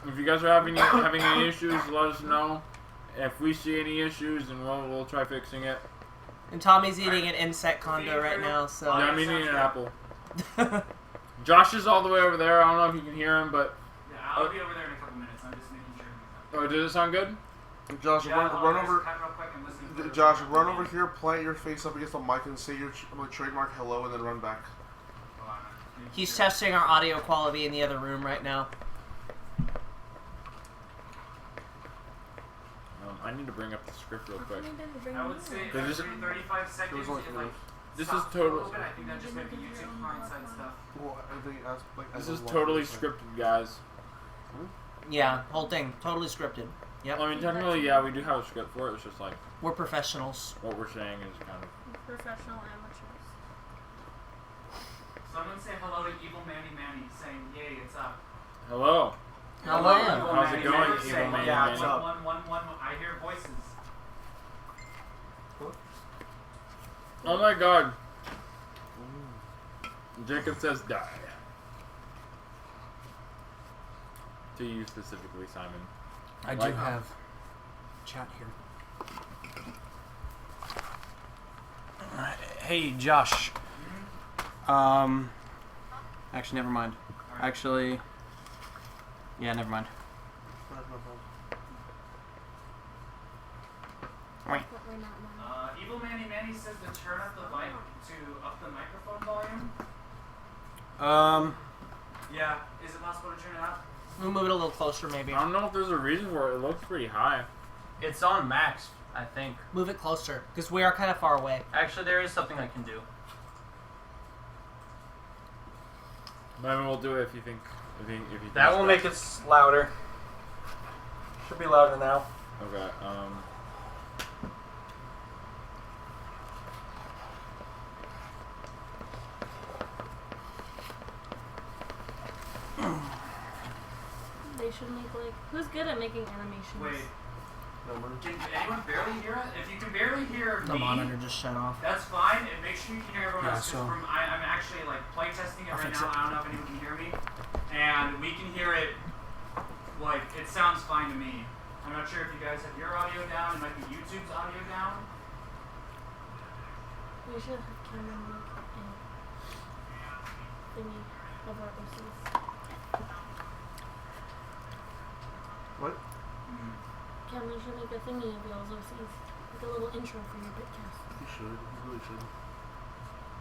If you guys are having any issues, let us know. If we see any issues, then we'll try fixing it. And Tommy's eating an insect condo right now, so... Yeah, I'm eating an apple. Josh is all the way over there. I don't know if you can hear him, but... Yeah, I'll be over there in a couple minutes. I'm just making sure. Oh, does it sound good? Josh, Yeah, run over. Josh, run over here. here, plant your face up against the mic, and say your trademark hello, and then run back. He's testing our audio quality in the other room right now. I need to bring up the script real quick. I would say every 35 seconds, this is total. I think that just might be YouTube client-side stuff. Well, I think This is totally scripted, guys. Yeah, whole thing. Totally scripted. Yep. Well, I mean, technically, yeah, we do have a script for it. It's just like... We're professionals. What we're saying is kind of... Professional amateurs. Someone say hello to Evil Manny saying, yay, it's up. Hello. Hello. How's it going, Evil saying, Manny? yeah, it's up. One, I hear voices. Oh my god. Jacob says die. To you specifically, Simon. I do have chat here. Hey, Josh. Actually, never mind. Actually, yeah, never mind. Evil Manny says to turn up the mic to up the microphone volume. Yeah, is it possible to turn it up? We'll move it a little closer, maybe. I don't know if there's a reason for it. It looks pretty high. It's on max, I think. Move it closer, because we are kind of far away. Actually, there is something I can do. Maybe we'll do it if you think... That will make it louder. Should be louder now. Okay, They should make like... Who's good at making animations? Wait. Can anyone barely hear it? If you can barely hear The me, monitor just shut off. that's fine. And make sure you can hear everyone Yeah, else. so- I'm actually like play testing it I'll right fix now. it. I don't know if anyone can hear me. And we can hear it, like, it sounds fine to me. I'm not sure if you guys have your audio down. It might be YouTube's audio down. We should have Cameron make a thingy of our OCs. What? Cameron should make a thingy of y'all's OCs. Like a little intro for your Pikcast. You should. You really should.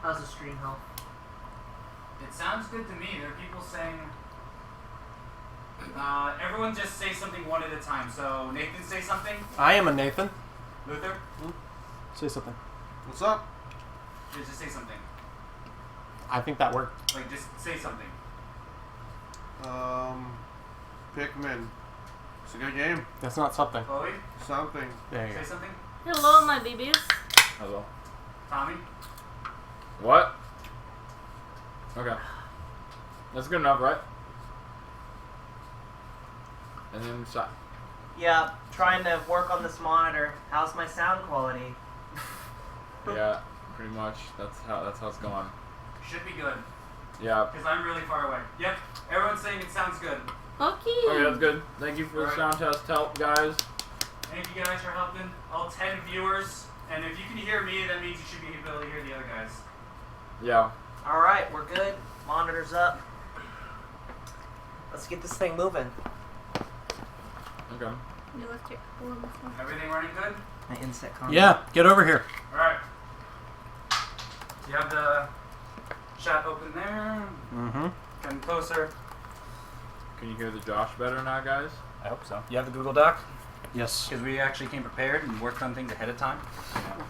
How's the stream health? It sounds good to me. There are people saying... everyone just say something one at a time. So, Nathan, say something. I am a Nathan. Luther, Say something. What's up? just say something. I think that worked. Like, just say something. Pikmin. It's a good game. That's not something. Chloe, Something. There you say go. something. Hello, my babies. hello. Tommy, What? Okay. That's good enough, right? And then shot. Yeah, trying to work on this monitor. How's my sound quality? Yeah, pretty much. That's how it's going. should be good. Yeah. Because I'm really far away. Yep, everyone's saying it sounds good. Okay. Okay, that's good. Thank you for the sound test help, guys. Thank you guys for helping all 10 viewers. And if you can hear me, that means you should be able to hear the other guys. Yeah. Alright, we're good. Monitor's up. Let's get this thing moving. Okay. You left your apple on the floor. Everything running good? My insect condo. Yeah, get over here. Alright. You have the chat open there. Mm-hmm. Come closer. Can you hear the Josh better now, guys? I hope so. You have the Google Doc? Yes. Because we actually came prepared and worked on things ahead of time.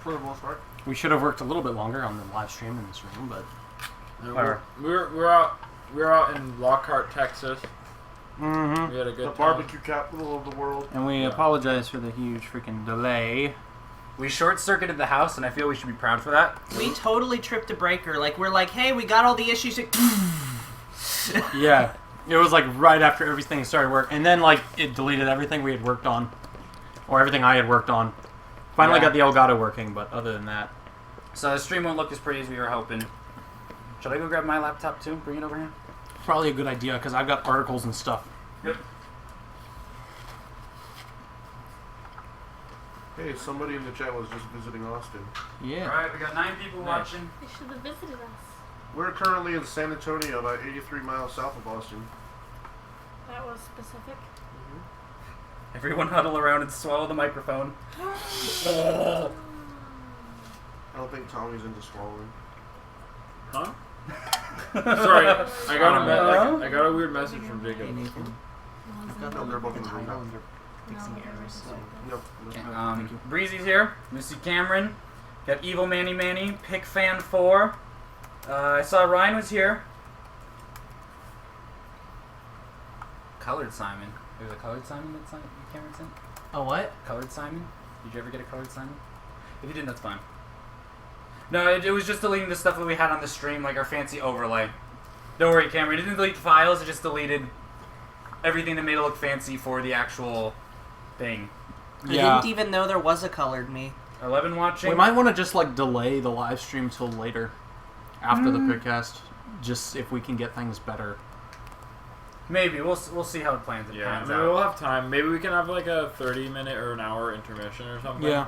For the most part. We should have worked a little bit longer on the live stream in this room, but... We're out in Lockhart, Texas. Mm-hmm. We had a good The time. barbecue capital of the world. And we apologize for the huge freaking delay. We short-circuited the house, and I feel we should be proud for that. We totally tripped a breaker. Like, we're like, hey, we got all the issues. Yeah. It was like right after everything started work. And then like it deleted everything we had worked on. Or everything I had worked on. Finally got the Elgato working, but other than that. So the stream won't look as pretty as we were hoping. Should I go grab my laptop too? Bring it over here? Probably a good idea because I've got articles and stuff. Yep. Hey, somebody in the chat was just visiting Austin. Yeah. Alright, we got 9 people watching. They should have visited us. We're currently in San Antonio, about 83 miles south of Austin. That was specific. Everyone huddle around and swallow the microphone. I don't think Tommy's into swallowing. Huh? Sorry, I got a weird message from Jacob. No, they're both in the room now. Yep. Breezy's here. Missy Cameron. Got Evil Manny, Pick Fan 4. I saw Ryan was here. Colored Simon. There's a Colored Simon that Cameron sent? Oh, what? Colored Simon? Did you ever get a Colored Simon? If you didn't, that's fine. No, it was just deleting the stuff that we had on the stream, like our fancy overlay. Don't worry, Cameron. It didn't delete the files, it just deleted everything that made it look fancy for the actual thing. I didn't even know there was a colored me. 11 watching. We might want to just like delay the live stream till later, after the podcast, just if we can get things better. Maybe we'll see how it plans. Yeah, maybe we'll have time. Maybe we can have like a 30-minute or an hour intermission or something. Yeah.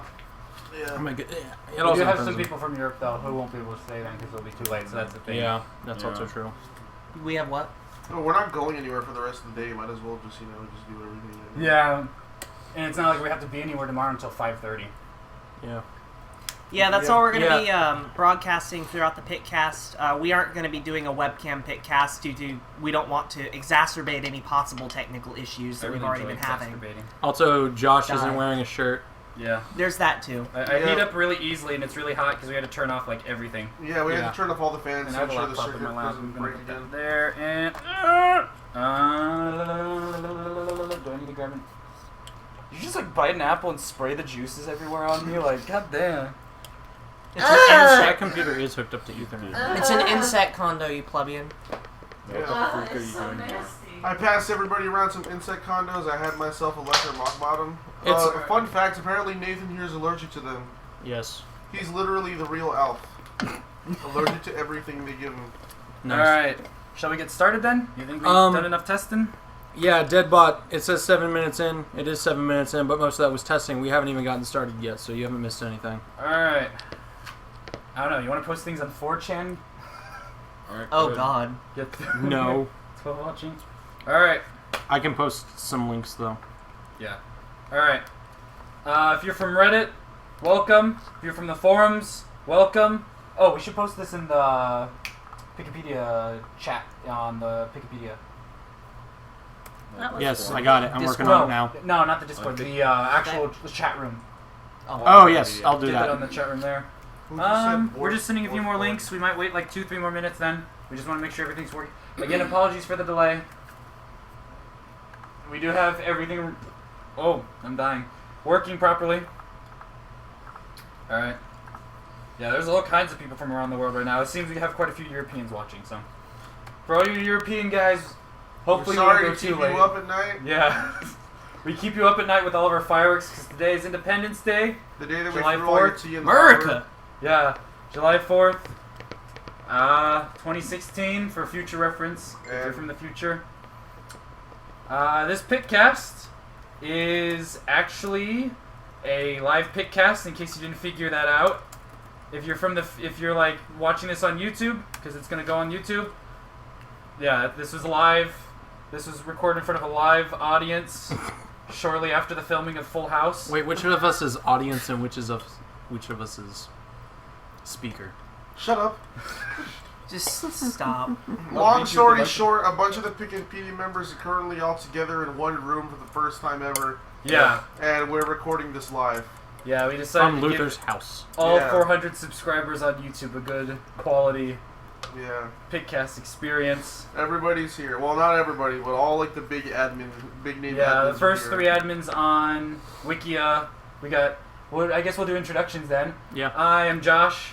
Yeah. We do have some people from Europe though who won't be able to stay then because it'll be too late. So that's the thing. Yeah, that's also true. We have what? No, we're not going anywhere for the rest of the day. Might as well just, just do everything. Yeah, and it's not like we have to be anywhere tomorrow until 5:30. Yeah. Yeah, that's all we're going to be broadcasting throughout the Pikcast. We aren't going to be doing a webcam Pikcast due to we don't want to exacerbate any possible technical issues that we've already been having. Also, Josh isn't wearing a shirt. Yeah. There's that too. I heat up really easily and it's really hot because we had to turn off like everything. Yeah, we had to turn off all the fans and to I have a ensure the laptop circuit in my lap. doesn't break again. There and do I need to grab it? You just like bite an apple and spray the juices everywhere on me, like goddamn. That computer is hooked up to Ethernet. It's an insect condo, you plebeian. What the freak are you doing here? I passed everybody around some insect condos. I had myself a lesser mock bottom. Fun fact, apparently Nathan here is allergic to them. Yes. He's literally the real elf. Allergic to everything they give him. Nice. Alright. Shall we get started then? You think we've done enough testing? Yeah, Deadbot, it says 7 minutes in. It is 7 minutes in, but most of that was testing. We haven't even gotten started yet, so you haven't missed anything. Alright. I don't know, you want to post things on 4chan? Alright, Oh good. god. No. 12 watching? Alright. I can post some links, though. Yeah. Alright. If you're from Reddit, welcome. If you're from the forums, welcome. Oh, we should post this in the Wikipedia chat on the Wikipedia. Yes, I got it. I'm working on it now. No, not the Discord. The actual the chat room. Oh, yes, I'll do Did that. on the chat room there. We're just sending a few more links. We might wait like 2-3 more minutes then. We just want to make sure everything's working. Again, apologies for the delay. We do have everything... Oh, I'm dying. Working properly. Alright. Yeah, there's all kinds of people from around the world right now. It seems we have quite a few Europeans watching, so... For all you European guys, hopefully we won't go too late. Keep you up at night? Yeah. We keep you up at night with all of our fireworks because today is Independence Day. The day that July we threw all your 4th. tea in the America! water. Yeah, July 4th, 2016, for future reference, if you're from the future. This Pikcast is actually a live Pikcast, in case you didn't figure that out. If you're like watching this on YouTube, because it's gonna go on YouTube. Yeah, this was live. This was recorded in front of a live audience shortly after the filming of Full House. Wait, which of us is audience and which of us is speaker? Shut up. Just stop. Long story short, a bunch of the Pick and PD members are currently all together in one room for the first time ever. Yeah. And we're recording this live. Yeah, we decided From to Luther's give house. all 400 subscribers on YouTube a good quality Pikcast experience. Everybody's here. Well, not everybody, but all like the big name admins. Yeah, the first are 3 admins on Wikia. We got. Well, I guess we'll do introductions then. Yeah. I am Josh.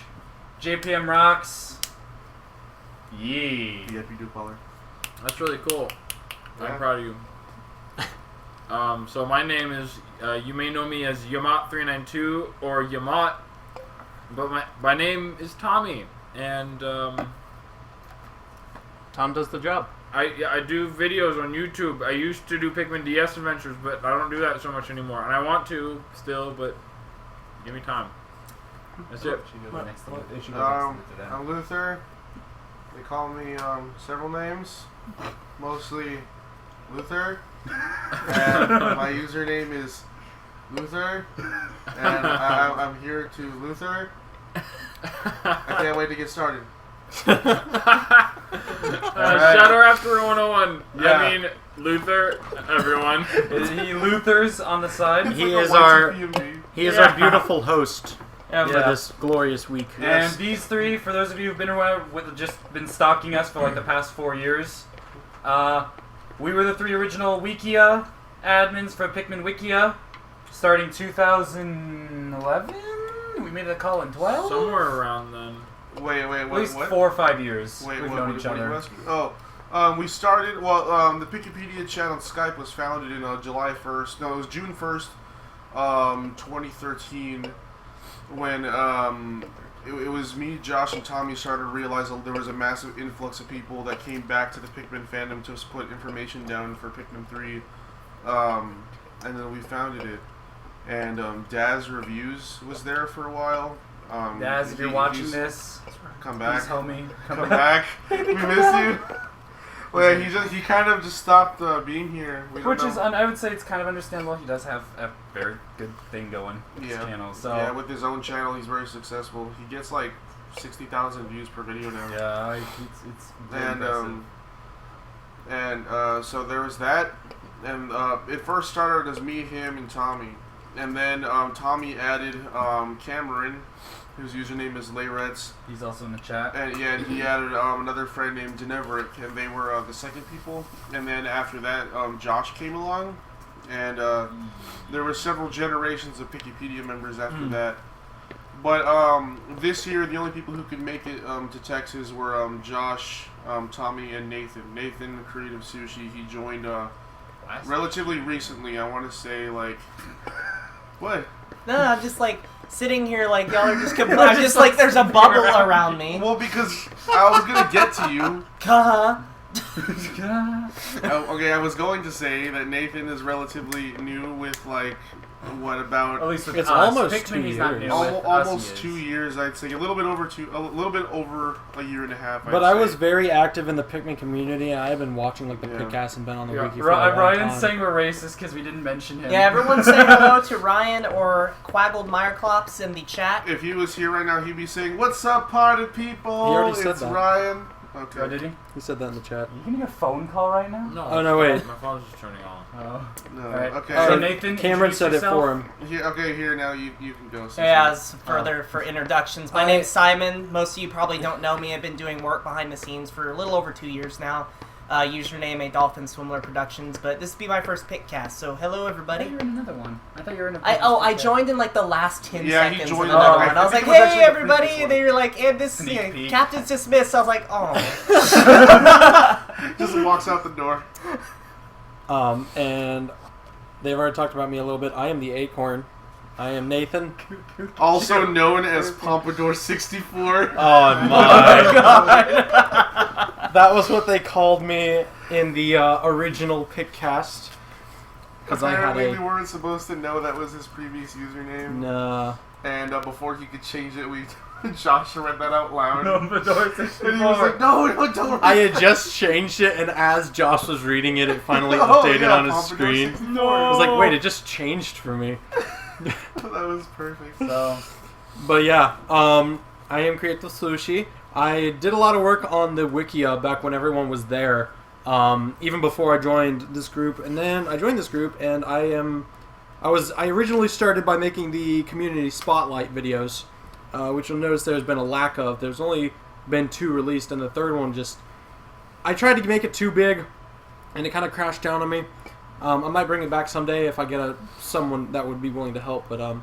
JPM rocks. Yee. Yeah, if you do color. That's really cool. Yeah. I'm proud of you. So my name is, you may know me as Yamat392 or Yamat, but my name is Tommy, and Tom does the job. I do videos on YouTube. I used to do Pikmin DS Adventures, but I don't do that so much anymore, and I want to still, but Give me time. That's it. I'm Luther. They call me several names, mostly Luther. And my username is Luther. And I'm here to Luther. I can't wait to get started. Shadow After 101. Yeah. I mean, Luther, everyone. He Luther's on the side. He is our beautiful host for this glorious week. And these three, for those of you who've been around, just been stalking us for like the past 4 years, we were the three original Wikia admins for Pikmin Wikia, starting 2011. We made a call in 12. Somewhere around then. Wait, at least 4 or 5 years. Wait, we've known each other. We started. The Wikipedia channel on Skype was founded in July 1st. No, it was June 1st, 2013, when it was me, Josh, and Tommy started to realize that there was a massive influx of people that came back to the Pikmin fandom to put information down for Pikmin 3, and then we founded it. And Daz Reviews was there for a while. Daz, if you're watching this, come back. Please help me. Come back. We miss you. Well, he kind of just stopped being here. Which is, I would say it's kind of understandable. He does have a very good thing going. His channel. So yeah, with his own channel, he's very successful. He gets like 60,000 views per video now. Yeah, it's very impressive. So there was that, and it first started as me, him, and Tommy, and then Tommy added Cameron, whose username is Layrets. He's also in the chat. And he added another friend named Deneverick, and they were the second people. And then after that, Josh came along, and there were several generations of Wikipedia members after that. But this year, the only people who could make it to Texas were Josh, Tommy, and Nathan. Nathan, Creative Sushi, he joined relatively recently. I want to say like what? No, I'm just like sitting here like y'all are just I'm just like there's a bubble around me. Well, because I was gonna get to you. Okay, I was going to say that Nathan is relatively new with like what about? At least with it's us. almost Pikmin, 2 he's years. not new. Almost 2 years, I'd say. A little bit over a year and a half. But I was very active in the Pikmin community, and I have been watching like the Pikcast and been on the wiki for a long Ryan's time. saying we're racist because we didn't mention him. Yeah, everyone say hello to Ryan or Quaggled Meyerklops in the chat. If he was here right now, he'd be saying, "What's up, party people?" He already said it's that. Ryan. Okay. Oh, did he? He said that in the chat. Are you getting a phone call right now? No. Oh, no, wait. My phone's just turning on. Oh. No. Right. Okay. So Nathan, Cameron said it for him. Here now you can go. As further for introductions, my name's Simon. Most of you probably don't know me. I've been doing work behind the scenes for a little over 2 years now. Username A Dolphin Swimler Productions, but this will be my first Pikcast. So hello everybody. I thought you were in another one. I thought you were in a. I joined in like the last 10 seconds. He joined of another one. I was like, hey everybody, and they were like, and this Captain's dismissed. I was like, oh. Just walks out the door. And they've already talked about me a little bit. I am the Acorn. I am Nathan. Also known as Pompadour 64. Oh my god. That was what they called me in the original Pikcast. Apparently we weren't supposed to know that was his previous username. No. And before he could change it, Josh read that out loud. Pompadour 64. And he was like, no, don't. I had just changed it, and as Josh was reading it, it finally updated on his screen. 64. No. I was like, wait, it just changed for me. That was perfect. So, but yeah, I am Creative Sushi. I did a lot of work on the Wikia back when everyone was there, even before I joined this group. And then I joined this group, and I originally started by making the community spotlight videos, which you'll notice there's been a lack of. There's only been 2 released, and the third one I tried to make it too big, and it kind of crashed down on me. I might bring it back someday if I get someone that would be willing to help. But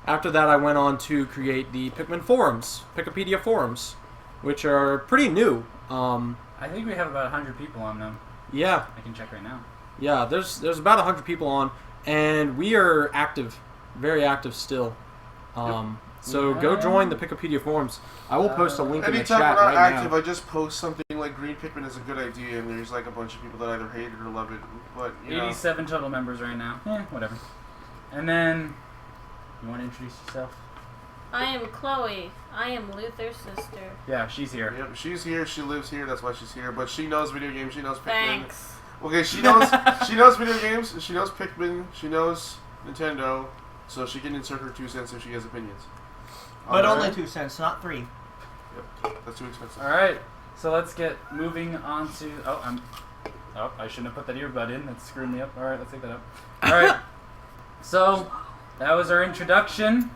after that, I went on to create the Pikmin forums, Wikipedia forums, which are pretty new. I think we have about 100 people on them. Yeah. I can check right now. Yeah, there's about 100 people on, and we are active, very active still. So go join the Wikipedia forums. I will post a link in the Anytime chat we're not right active, now. I just post something like Green Pikmin is a good idea, and there's like a bunch of people that either hate it or love it. But 87 total members right now. Whatever. And then You want to introduce yourself? I am Chloe. I am Luther's sister. Yeah, she's here. Yep, she's here. She lives here. That's why she's here. But she knows video games. She knows Pikmin. Thanks. Okay, she knows video games. She knows Pikmin. She knows Nintendo. So she can insert her 2 cents if she has opinions. But Alright. only 2 cents, not 3. Yep, that's too expensive. All right, so let's get moving on to. Oh, I shouldn't have put that earbud in. That's screwing me up. All right, let's take that up. All right. So that was our introduction.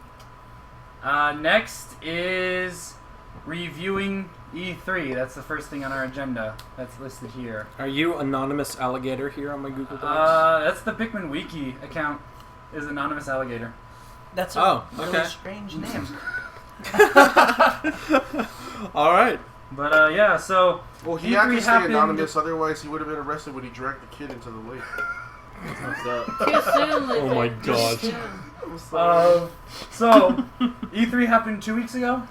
Next is reviewing E3. That's the first thing on our agenda. That's listed here. Are you anonymous alligator here on my Google Docs? That's the Pikmin Wiki account. Is Anonymous Alligator. That's a really okay. strange name. All right. But yeah, so Well, he E3 had to stay happened- anonymous, otherwise he would have been arrested when he dragged the kid into the lake. What's up? Too soon, Luther. Oh my Too gosh. soon. I'm sorry. so E3 happened 2 weeks ago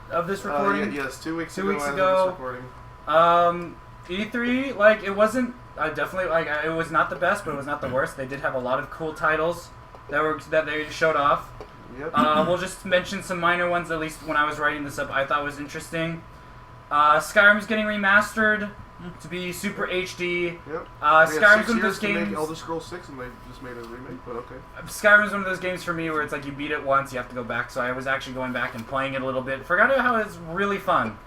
of this recording. Yes, 2 weeks 2 ago. weeks as of ago. this recording. E3, like, it wasn't. I definitely like. It was not the best, but it was not the worst. They did have a lot of cool titles that they showed off. Yep. We'll just mention some minor ones. At least when I was writing this up, I thought was interesting. Skyrim's getting remastered to be Super HD. Yep. Skyrim's one of those to make games. Elder Scrolls 6, and they just made a remake. But okay. Skyrim's one of those games for me where it's like you beat it once, you have to go back. So I was actually going back and playing it a little bit. Forgot how it's really fun.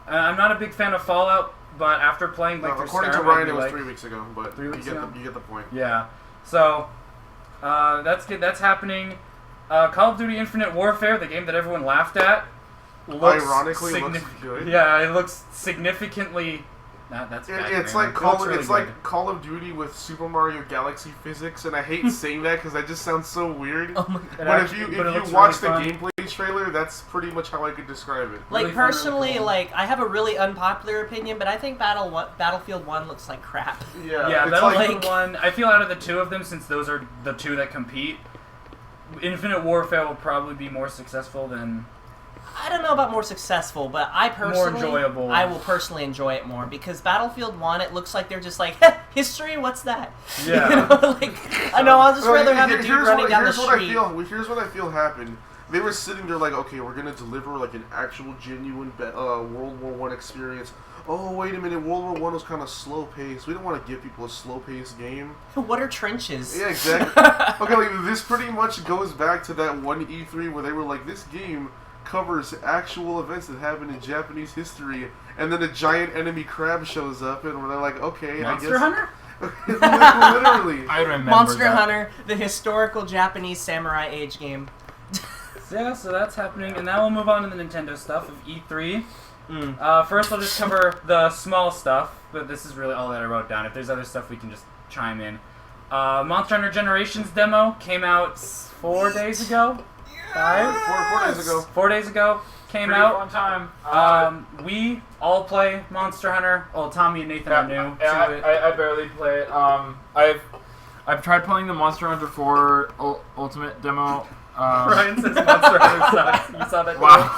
I'm not a big fan of Fallout, but after playing like through According to Skyrim, Ryan, I'd it be was like, 3 weeks ago. But 3 weeks ago? You get the point. yeah. So that's good. That's happening. Call of Duty Infinite Warfare, the game that everyone laughed at, looks Ironically, looks good. Yeah, it looks significantly. That's bad It's grammar. like It looks really it's good. like Call of Duty with Super Mario Galaxy physics, and I hate saying that because that just sounds so weird. Oh my It But actually- if but it you looks watch the really gameplay trailer, that's pretty much how I could describe it. Like, Really fun, really personally, cool. like, I have a really unpopular opinion, but I think Battlefield 1 looks like crap. Yeah, it's Battlefield like- 1. I feel out of the two of them, since those are the two that compete, Infinite Warfare will probably be more successful than. I don't know about more successable, but I personally... enjoyable. I will personally enjoy it more, because Battlefield 1, it looks like they're just like, history, what's that? Yeah. You know, like, I know, I'll just rather have a dude running down the street. Here's what I feel happened. They were sitting there like, okay, we're gonna deliver like an actual genuine World War I experience. Oh, wait a minute, World War I was kind of slow paced. We don't want to give people a slow paced game. What are trenches? Yeah, exactly. Okay, like, this pretty much goes back to that one E3 where they were like, this game covers actual events that happened in Japanese history, and then a giant enemy crab shows up, and they're like, okay, Monster I Hunter? guess. Literally. I remember Monster that. Hunter, the historical Japanese samurai age game. Yeah, so that's happening, and now we'll move on to the Nintendo stuff of E3. Mm. First, I'll just cover the small stuff, but this is really all that I wrote down. If there's other stuff, we can just chime in. Monster Hunter Generations demo came out 4 days ago. 4 days ago. 4 days ago came Pretty out. fun time. We all play Monster Hunter. Well, Tommy and Nathan are new Yeah, to it. I barely play it. I've tried playing the Monster Hunter 4 Ultimate demo. Ryan says Monster Hunter sucks. You saw that? Wow.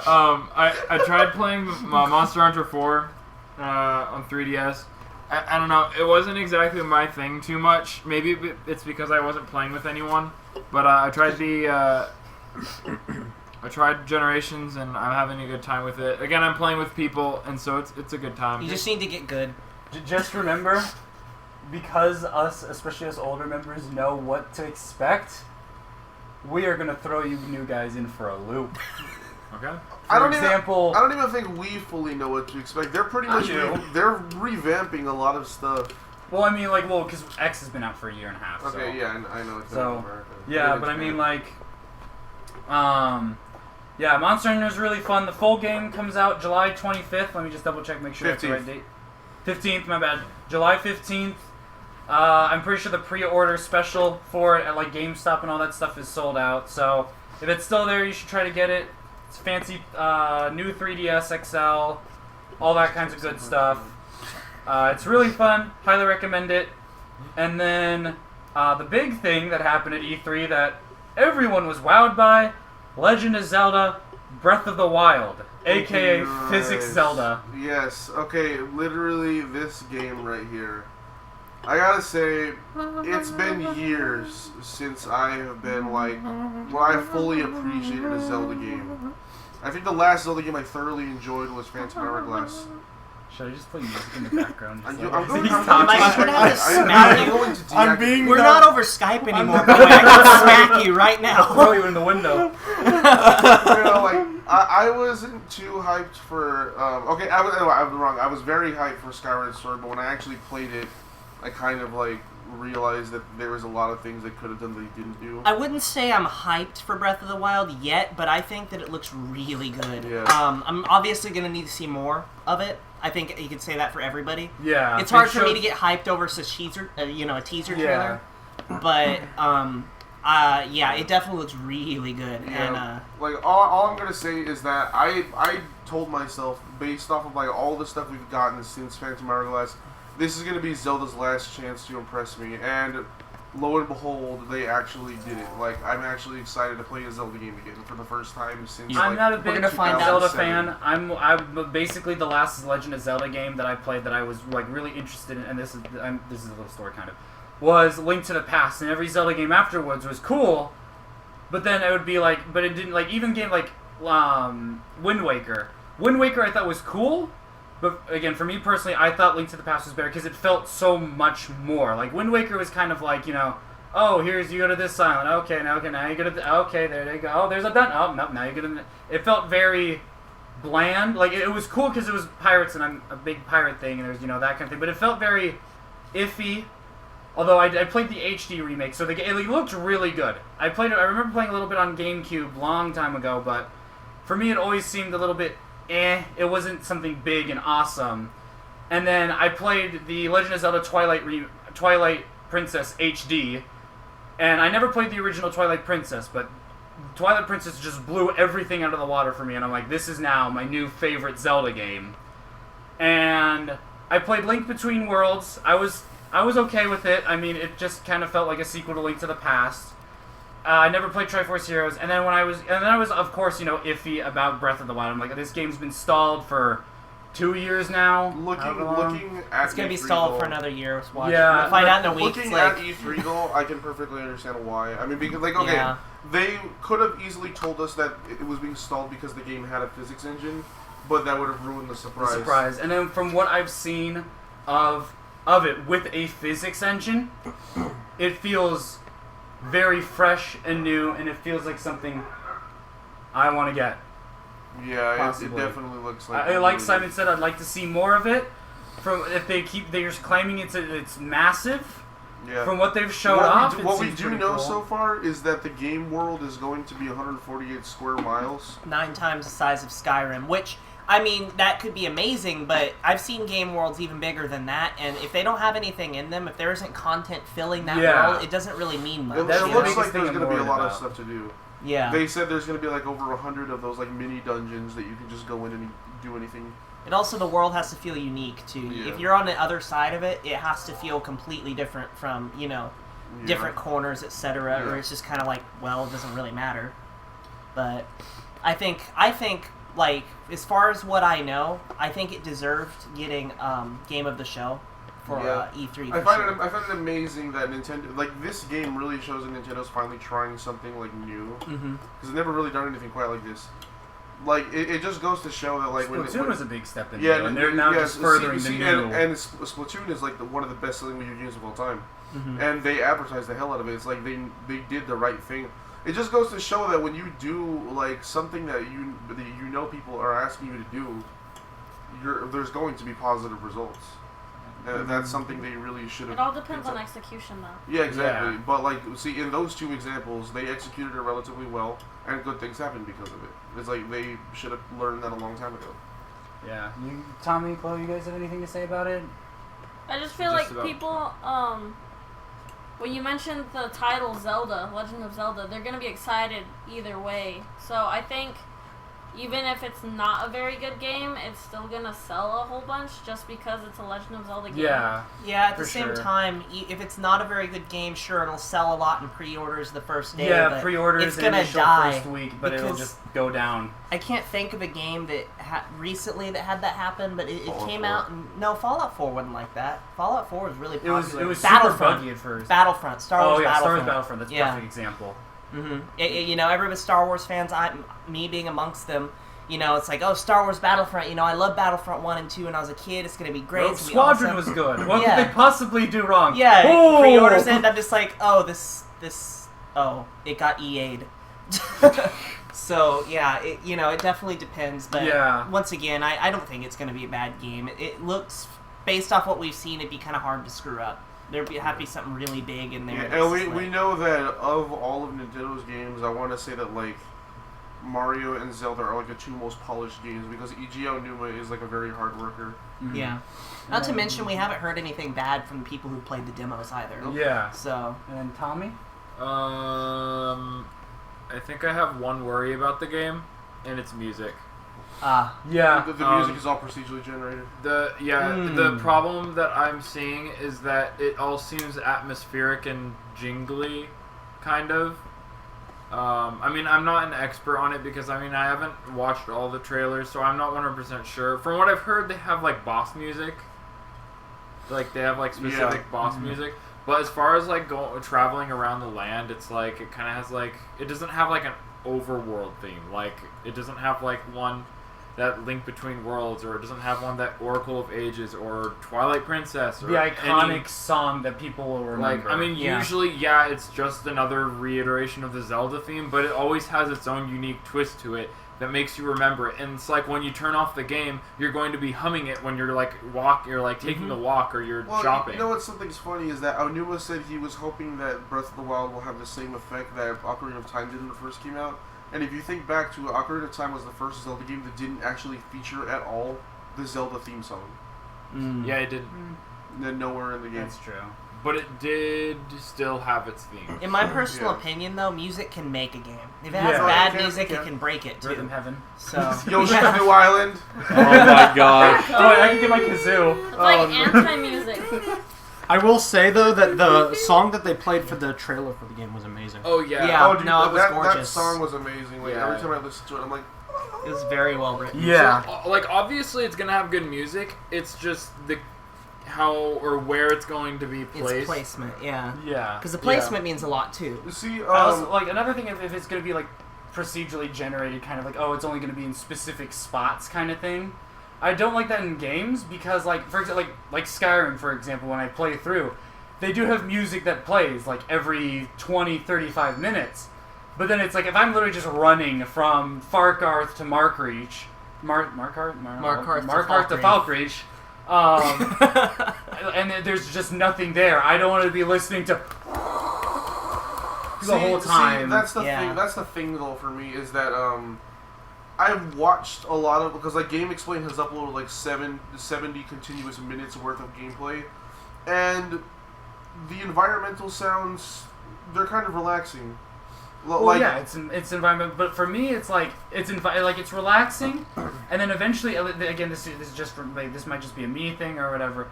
I tried playing Monster Hunter 4 on 3DS. I don't know. It wasn't exactly my thing too much. Maybe it's because I wasn't playing with anyone. But I tried I tried Generations, and I'm having a good time with it. Again, I'm playing with people, and so it's a good time. You just need to get good. Just remember, because us, especially us older members, know what to expect, we are going to throw you new guys in for a loop. Okay. For example... I don't even think we fully know what to expect. They're pretty much they're revamping a lot of stuff. Well, I mean, like, because X has been out for a year and a half. Okay, so. yeah, I know. It's So, America. Yeah, but I mean, like, yeah, Monster Hunter is really fun. The full game comes out July 25th. Let me just double check, make sure that's the right date. 15th, my bad. July 15th. I'm pretty sure the pre-order special for it at like GameStop and all that stuff is sold out. So if it's still there, you should try to get it. It's fancy, new 3DS XL, all that kinds of good stuff. It's really fun. Highly recommend it. And then the big thing that happened at E3 that everyone was wowed by, Legend of Zelda Breath of the Wild, aka Physics Zelda. Yes. Okay. Literally, this game right here I gotta say, it's been years since I have been like, when I fully appreciated a Zelda game. I think the last Zelda game I thoroughly enjoyed was Phantom Hourglass. Should I just play music in the background? I'm Just going he's to talking? I'm We're not over Skype anymore, boy. I can smack you right now. Throw you in the window. I wasn't too hyped for. Okay, I was wrong. I was very hyped for Skyward Sword, but when I actually played it, I kind of like realized that there was a lot of things they could have done that they didn't do. I wouldn't say I'm hyped for Breath of the Wild yet, but I think that it looks really good. Yeah. I'm obviously going to need to see more of it. I think you could say that for everybody. Yeah. It's hard for me to get hyped over a teaser trailer. But yeah, it definitely looks really good. Yeah. And all I'm gonna say is that I told myself, based off of like all the stuff we've gotten since Phantom Hourglass, this is gonna be Zelda's last chance to impress me, and lo and behold, they actually did it. Like, I'm actually excited to play a Zelda game again for the first time since. I'm not a big Zelda 2007. fan. I'm basically the last Legend of Zelda game that I played that I was like really interested in, and this is a little story kind of, was Link to the Past, and every Zelda game afterwards was cool, but then it would be like, but it didn't, like, even game like Wind Waker. Wind Waker I thought was cool. But again, for me personally, I thought Link to the Past was better because it felt so much more. Like, Wind Waker was kind of like, you know, oh, you go to this island. Okay, now you go to okay, there you go. Oh, there's a done. Oh, no, now you go to it felt very bland. Like, it was cool because it was pirates, and I'm a big pirate thing, and there's, you know, that kind of thing. But it felt very iffy. Although I played the HD remake, so it looked really good. I remember playing a little bit on GameCube long time ago, but for me, it always seemed a little bit it wasn't something big and awesome. And then I played the Legend of Zelda Twilight Princess HD, and I never played the original Twilight Princess, but Twilight Princess just blew everything out of the water for me, and I'm like, this is now my new favorite Zelda game. And I played Link Between Worlds. I was okay with it. I mean, it just kind of felt like a sequel to Link to the Past. I never played Triforce Heroes, and then I was of course, you know, iffy about Breath of the Wild. I'm like, this game's been stalled for 2 years now. Looking at it's gonna be stalled for another year. Watch. Yeah, we'll find out in a week. Looking at E3 though, I can perfectly understand why. I mean, because they could have easily told us that it was being stalled because the game had a physics engine, but that would have ruined the surprise. And then from what I've seen of it with a physics engine, it feels very fresh and new, and it feels like something I want to get. Yeah, it definitely looks like. Like Simon said, I'd like to see more of it. They're claiming it's massive. Yeah. From what they've showed off, what we do know so far is that the game world is going to be 148 square miles. 9 times the size of Skyrim, which, I mean, that could be amazing, but I've seen game worlds even bigger than that, and if they don't have anything in them, if there isn't content filling that world, it doesn't really mean much. It looks like there's going to be a lot of stuff to do. Yeah. They said there's going to be like over 100 of those like mini dungeons that you can just go in and do anything. And also the world has to feel unique, too. Yeah. If you're on the other side of it, it has to feel completely different from, you know, different corners, etc., or it's just kind of like, well, it doesn't really matter. But I think, like, as far as what I know, I think it deserved getting Game of the Show for E3. I find it amazing that Nintendo, like, this game really shows that Nintendo's finally trying something like new, because they've never really done anything quite like this. Like, it just goes to show that, like, Splatoon was a big step in there, and they're now just furthering the new. And Splatoon is like one of the best-selling video games of all time, and they advertise the hell out of it. It's like they did the right thing. It just goes to show that when you do like something that you know people are asking you to do, there's going to be positive results. That's something they really should have. It all depends on execution, though. Yeah, exactly. Yeah. But like, see, in those two examples, they executed it relatively well, and good things happened because of it. It's like they should have learned that a long time ago. Yeah. Tommy, Chloe, you guys have anything to say about it? I just feel like people, when you mentioned the title Zelda, Legend of Zelda, they're going to be excited either way. So I think even if it's not a very good game, it's still gonna sell a whole bunch just because it's a Legend of Zelda game. Yeah. Yeah, at the For same sure. time, if it's not a very good game, sure, it'll sell a lot in pre-orders the first day. Yeah, but pre-orders it's the gonna initial die first week, but it'll because- just go down. I can't think of a game that recently that had that happen, but it Fallout came 4. out and no, Fallout 4 wasn't like that. Fallout 4 was really It popular. was super Battlefront. buggy at first. Battlefront, Star Wars Oh yeah, Star Battlefront. Wars Battlefront. That's a Yeah. perfect example. You know, everybody Star Wars fans, me being amongst them, you know, it's like, oh, Star Wars Battlefront, you know, I love Battlefront 1 and 2 when I was a kid, it's going to be great. Rogue It's gonna be Squadron awesome. was good. What Yeah. could they possibly do wrong? Yeah, Oh! pre-orders end, I'm just like, oh, it got EA'd. So, yeah, you know, it definitely depends, but Yeah. once again, I don't think it's going to be a bad game. It looks, based off what we've seen, it'd be kind of hard to screw up. There'd have to be something really big in there. Yeah, that's and just we like- know that of all of Nintendo's games, I want to say that like Mario and Zelda are like the two most polished games because Eiji Aonuma is like a very hard worker. Yeah. Not to mention, we haven't heard anything bad from the people who played the demos either. Yeah. So, And then Tommy? I think I have one worry about the game, and it's music. Yeah. The music is all procedurally generated. The problem that I'm seeing is that it all seems atmospheric and jingly, kind of. I mean, I'm not an expert on it because, I mean, I haven't watched all the trailers, so I'm not 100% sure. From what I've heard, they have, like, boss music. Like, they have, like, specific boss music. But as far as, like, traveling around the land, it's, like, it kind of has, like, it doesn't have, like, an overworld theme. Like, it doesn't have, like, one that Link Between Worlds, or it doesn't have one that Oracle of Ages, or Twilight Princess, or The iconic any, song that people will remember. like, I mean, usually, yeah, it's just another reiteration of the Zelda theme, but it always has its own unique twist to it that makes you remember it. And it's like when you turn off the game, you're going to be humming it when you're like taking a walk or you're shopping. You know what? Something's funny is that Aonuma said he was hoping that Breath of the Wild will have the same effect that Ocarina of Time did when it first came out. And if you think back to it, Ocarina of Time was the first Zelda game that didn't actually feature at all the Zelda theme song. Yeah, it didn't. Then nowhere in the game. That's true. But it did still have its theme. in my personal Yeah. opinion, though, music can make a game. If it has Yeah. bad It can, music, it it can. can break it, too. Rhythm Heaven. So, Yoshi the New Island. Oh my gosh. Oh, I can get my kazoo. It's like anti-music. I will say though that the song that they played for the trailer for the game was amazing. Oh yeah. Yeah. Oh, dude, no, it was that gorgeous. song was amazing. Like Yeah. every time I listen to it, I'm like, it was very well written. Yeah. So, like, obviously it's gonna have good music. It's just the how or where it's going to be placed. It's placement, yeah. Yeah. Because the placement means a lot, too. you see, I also, like, another thing, if it's going to be, like, procedurally generated, kind of like, oh, it's only going to be in specific spots kind of thing. I don't like that in games because, like, for example, like Skyrim, for example, when I play through, they do have music that plays, like, every 20, 35 minutes. But then it's like, if I'm literally just running from Farkarth to Markreach, Markarth to Falkreach, and then there's just nothing there. I don't want to be listening to the whole time. that's the Yeah. thing. That's the thing, though, for me is that I've watched a lot of because like Game Explain has uploaded like 70 continuous minutes worth of gameplay, and the environmental sounds they're kind of relaxing. Well, yeah, it's environment, but for me, it's like it's relaxing, and then eventually, again, this is just like this might just be a me thing or whatever.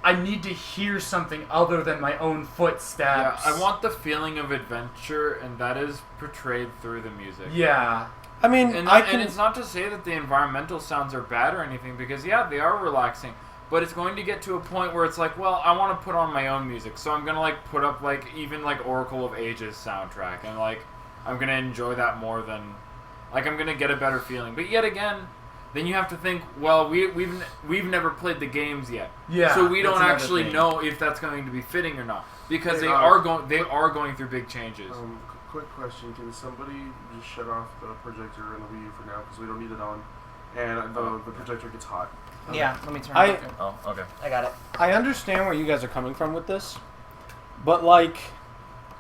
I need to hear something other than my own Yeah, footsteps. I want the feeling of adventure, and that is portrayed through the music. Yeah, I mean, And it's not to say that the environmental sounds are bad or anything, because yeah, they are relaxing. But it's going to get to a point where it's like, well, I want to put on my own music, so I'm gonna like put up like even like Oracle of Ages soundtrack, and like I'm gonna enjoy that more than like I'm gonna get a better feeling. But yet again, then you have to think, well, we've never played the games yet, yeah. so we that's don't another actually thing. know if that's going to be fitting or not, because Hey, they are going through big changes. Quick question: can somebody just shut off the projector and the Wii U for now because we don't need it on, and the projector gets hot. Yeah, let me turn I- it on. Oh, okay. I got it. I understand where you guys are coming from with this, but like,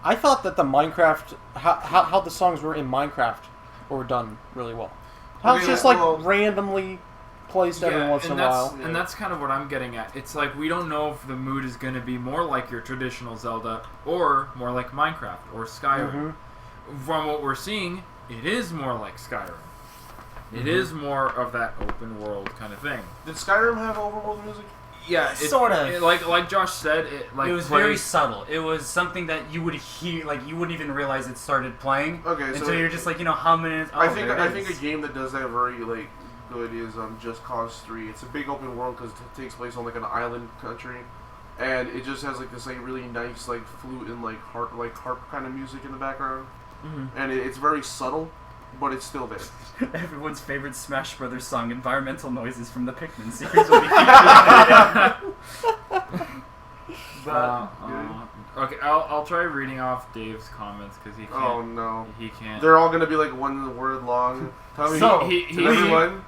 I thought that the Minecraft, how the songs were in Minecraft were done really well. How it's Yeah, just like well- randomly placed every once in a while. And that's kind of what I'm getting at. It's like we don't know if the mood is going to be more like your traditional Zelda or more like Minecraft or Skyrim. Mhm. From what we're seeing, it is more like Skyrim. It is more of that open world kind of thing. Did Skyrim have overworld music? Yeah, Sort of. Like Josh said, it was very subtle. It was something that you would hear, like you wouldn't even realize it started playing. Okay, until so you're just like humming it. Oh, I think a game that does that very good is Just Cause 3. It's a big open world because it takes place on like an island country, and it just has like this really nice flute and harp kind of music in the background, and it's very subtle, but it's still there. Everyone's favorite Smash Brothers song, "Environmental Noises" from the Pikmin series. Will be okay, I'll try reading off Dave's comments because he can't. Oh no, he can't. They're all gonna be like one word long. Tell me, everyone.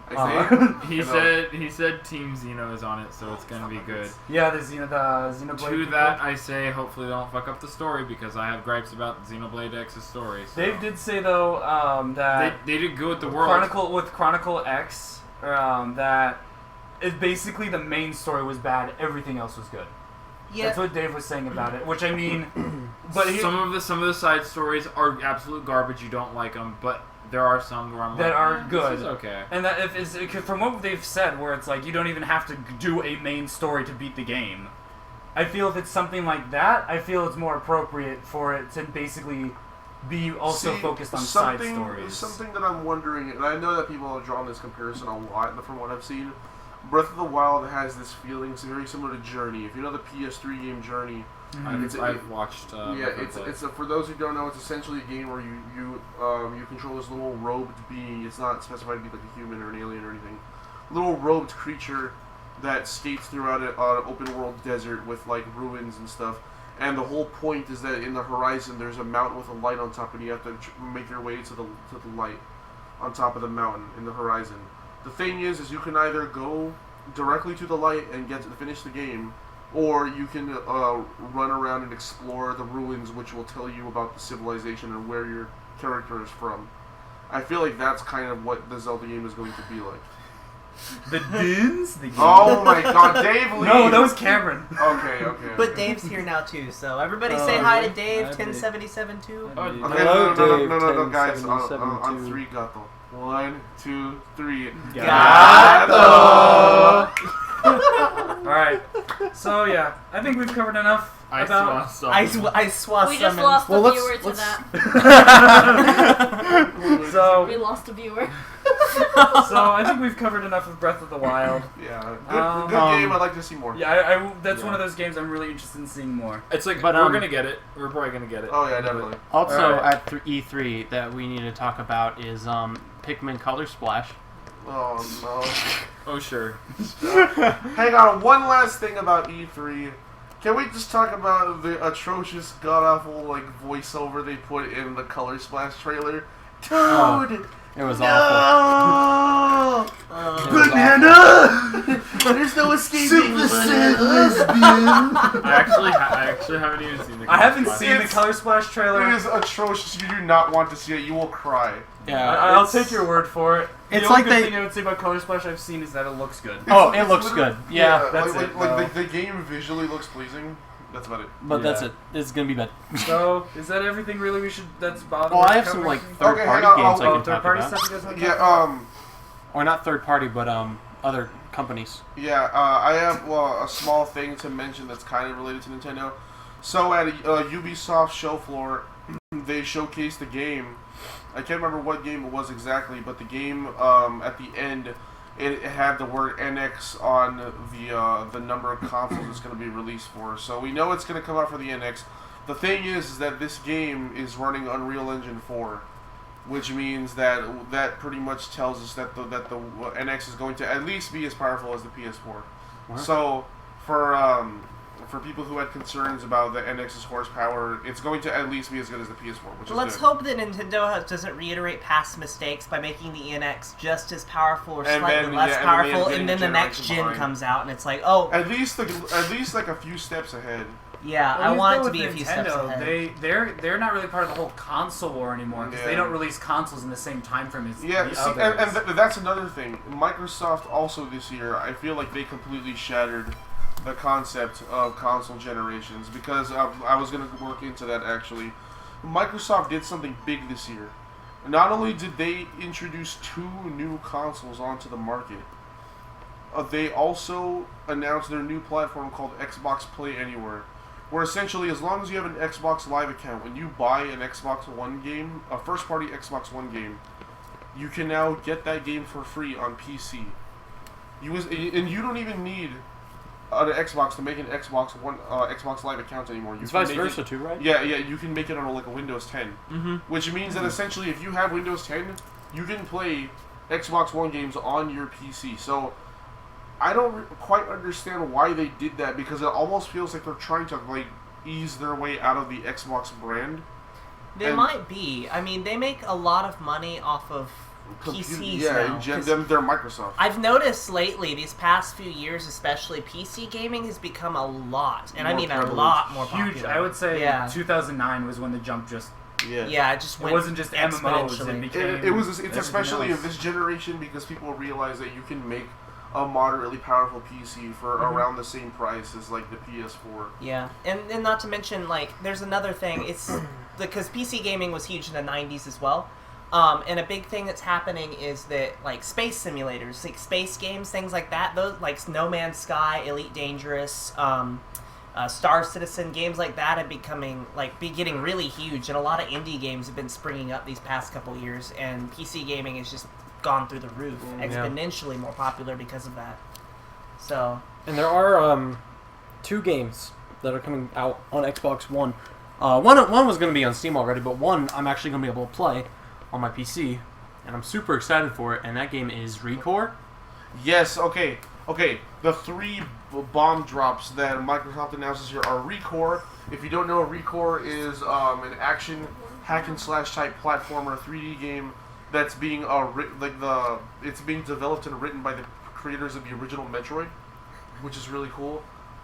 He said Team Xeno is on it, so it's gonna be good. Yeah, the Xenoblade. To that I say, hopefully they don't fuck up the story because I have gripes about Xenoblade X's story. So. Dave did say though that they did good with the world. Chronicle X, that it basically the main story was bad, everything else was good. Yeah. That's what Dave was saying about it. Which I mean, but some of the side stories are absolute garbage. You don't like them, but there are some where I'm are good. This is okay. And that from what they've said, where it's like you don't even have to do a main story to beat the game. I feel if it's something like that, I feel it's more appropriate for it to basically be also focused on side stories. Something that I'm wondering, and I know that people have drawn this comparison a lot from what I've seen. Breath of the Wild has this feeling, it's very similar to Journey. If you know the PS3 game Journey, I've watched. It's for those who don't know, it's essentially a game where you control this little robed being. It's not specified to be like a human or an alien or anything. Little robed creature that skates throughout an open world desert with ruins and stuff. And the whole point is that in the horizon there's a mountain with a light on top, and you have to make your way to the light on top of the mountain in the horizon. The thing is you can either go directly to the light and get to finish the game, or you can run around and explore the ruins, which will tell you about the civilization and where your character is from. I feel like that's kind of what the Zelda game is going to be like. The Dunes? Oh my god, Dave Lee! No, that was Cameron. Okay. But Dave's here now too, so everybody say hi to Dave, 1077 too. Okay, Hello, Dave, no, guys, on 1077. 3, gato. 1, 2, 3. Gato! Alright, so yeah, I think we've covered enough about... I swaw We just summons. lost a viewer to that. So We lost a viewer. So I think we've covered enough of Breath of the Wild. Yeah, good game. I'd like to see more. Yeah, that's one of those games I'm really interested in seeing more. It's like, But, we're gonna get it. We're probably gonna get it. Oh yeah, definitely. Also Alright. at E3 that we need to talk about is Pikmin Color Splash. Oh Oh sure. no. Hang on, one last thing about E3. Can we just talk about the atrocious, god-awful voiceover they put in the Color Splash trailer? Dude! It was awful. Banana! There's no escaping lesbian! I actually haven't even seen the. I haven't Color seen the Color Splash trailer. It is atrocious. You do not want to see it. You will cry. Yeah, I'll take your word for it. It's the only like good they- thing I would say about Color Splash I've seen is that it looks good. Oh, it looks good. Yeah, that's it, The game visually looks pleasing. That's about it. but that's Yeah. it. It's gonna be bad. So, is that everything really that's bothering? Well, I have some Okay, third-party hang on, games I can third talk party about. stuff you guys want to Yeah, Or not third-party, but other companies. Yeah, I have a small thing to mention that's kind of related to Nintendo. So at Ubisoft show floor, they showcased a game. I can't remember what game it was exactly, but the game at the end, it had the word NX on the number of consoles it's going to be released for. So we know it's going to come out for the NX. The thing is that this game is running Unreal Engine 4. Which means that pretty much tells us that the NX is going to at least be as powerful as the PS4. What? So for people who had concerns about the NX's horsepower, it's going to at least be as good as the PS4, which is Let's good. hope that Nintendo doesn't reiterate past mistakes by making the NX just as powerful or And slightly then, less yeah, and then powerful, getting and then the next generation gen behind. comes out and it's like, oh, At least a few steps ahead. yeah, I want it to be a few steps ahead. They're not really part of the whole console war anymore because they Yeah. don't release consoles in the same time frame as Yeah, the see, others. and that's another thing. Microsoft also this year, I feel like they completely shattered the concept of console generations because I was going to work into that actually. Microsoft did something big this year, not only did they introduce 2 new consoles onto the market, they also announced their new platform called Xbox Play Anywhere, where essentially, as long as you have an Xbox Live account, when you buy an Xbox One game, a first-party Xbox One game, you can now get that game for free on PC. And you don't even need an Xbox to make an Xbox Live account anymore. It's vice versa too, right? Yeah, you can make it on like a Windows 10. Mm-hmm. Which means that essentially, if you have Windows 10, you can play Xbox One games on your PC. So I don't quite understand why they did that, because it almost feels like they're trying to like ease their way out of the Xbox brand. They might be. I mean, they make a lot of money off of PCs now. Yeah, they're Microsoft. I've noticed lately, these past few years especially, PC gaming has become a lot, and I mean a lot more popular. Huge. I would say 2009 was when the jump just... Yeah, it just went. It wasn't just MMOs. It became. It's especially in this generation because people realize that you can make a moderately powerful PC for around the same price as like the PS4. Yeah, and not to mention, like, there's another thing. It's because PC gaming was huge in the 90s as well. And a big thing that's happening is that, like, space simulators, like space games, things like that, those, like No Man's Sky, Elite Dangerous, Star Citizen, games like that are getting really huge, and a lot of indie games have been springing up these past couple years, and PC gaming has just gone through the roof, exponentially more popular because of that. So, and there are 2 games that are coming out on Xbox One. One was going to be on Steam already, but one I'm actually going to be able to play on my PC, and I'm super excited for it, and that game is ReCore. Yes, okay. The 3 bomb drops that Microsoft announces here are ReCore. If you don't know, ReCore is an action hack and slash type platformer 3D game that's being it's being developed and written by the creators of the original Metroid, which is really cool.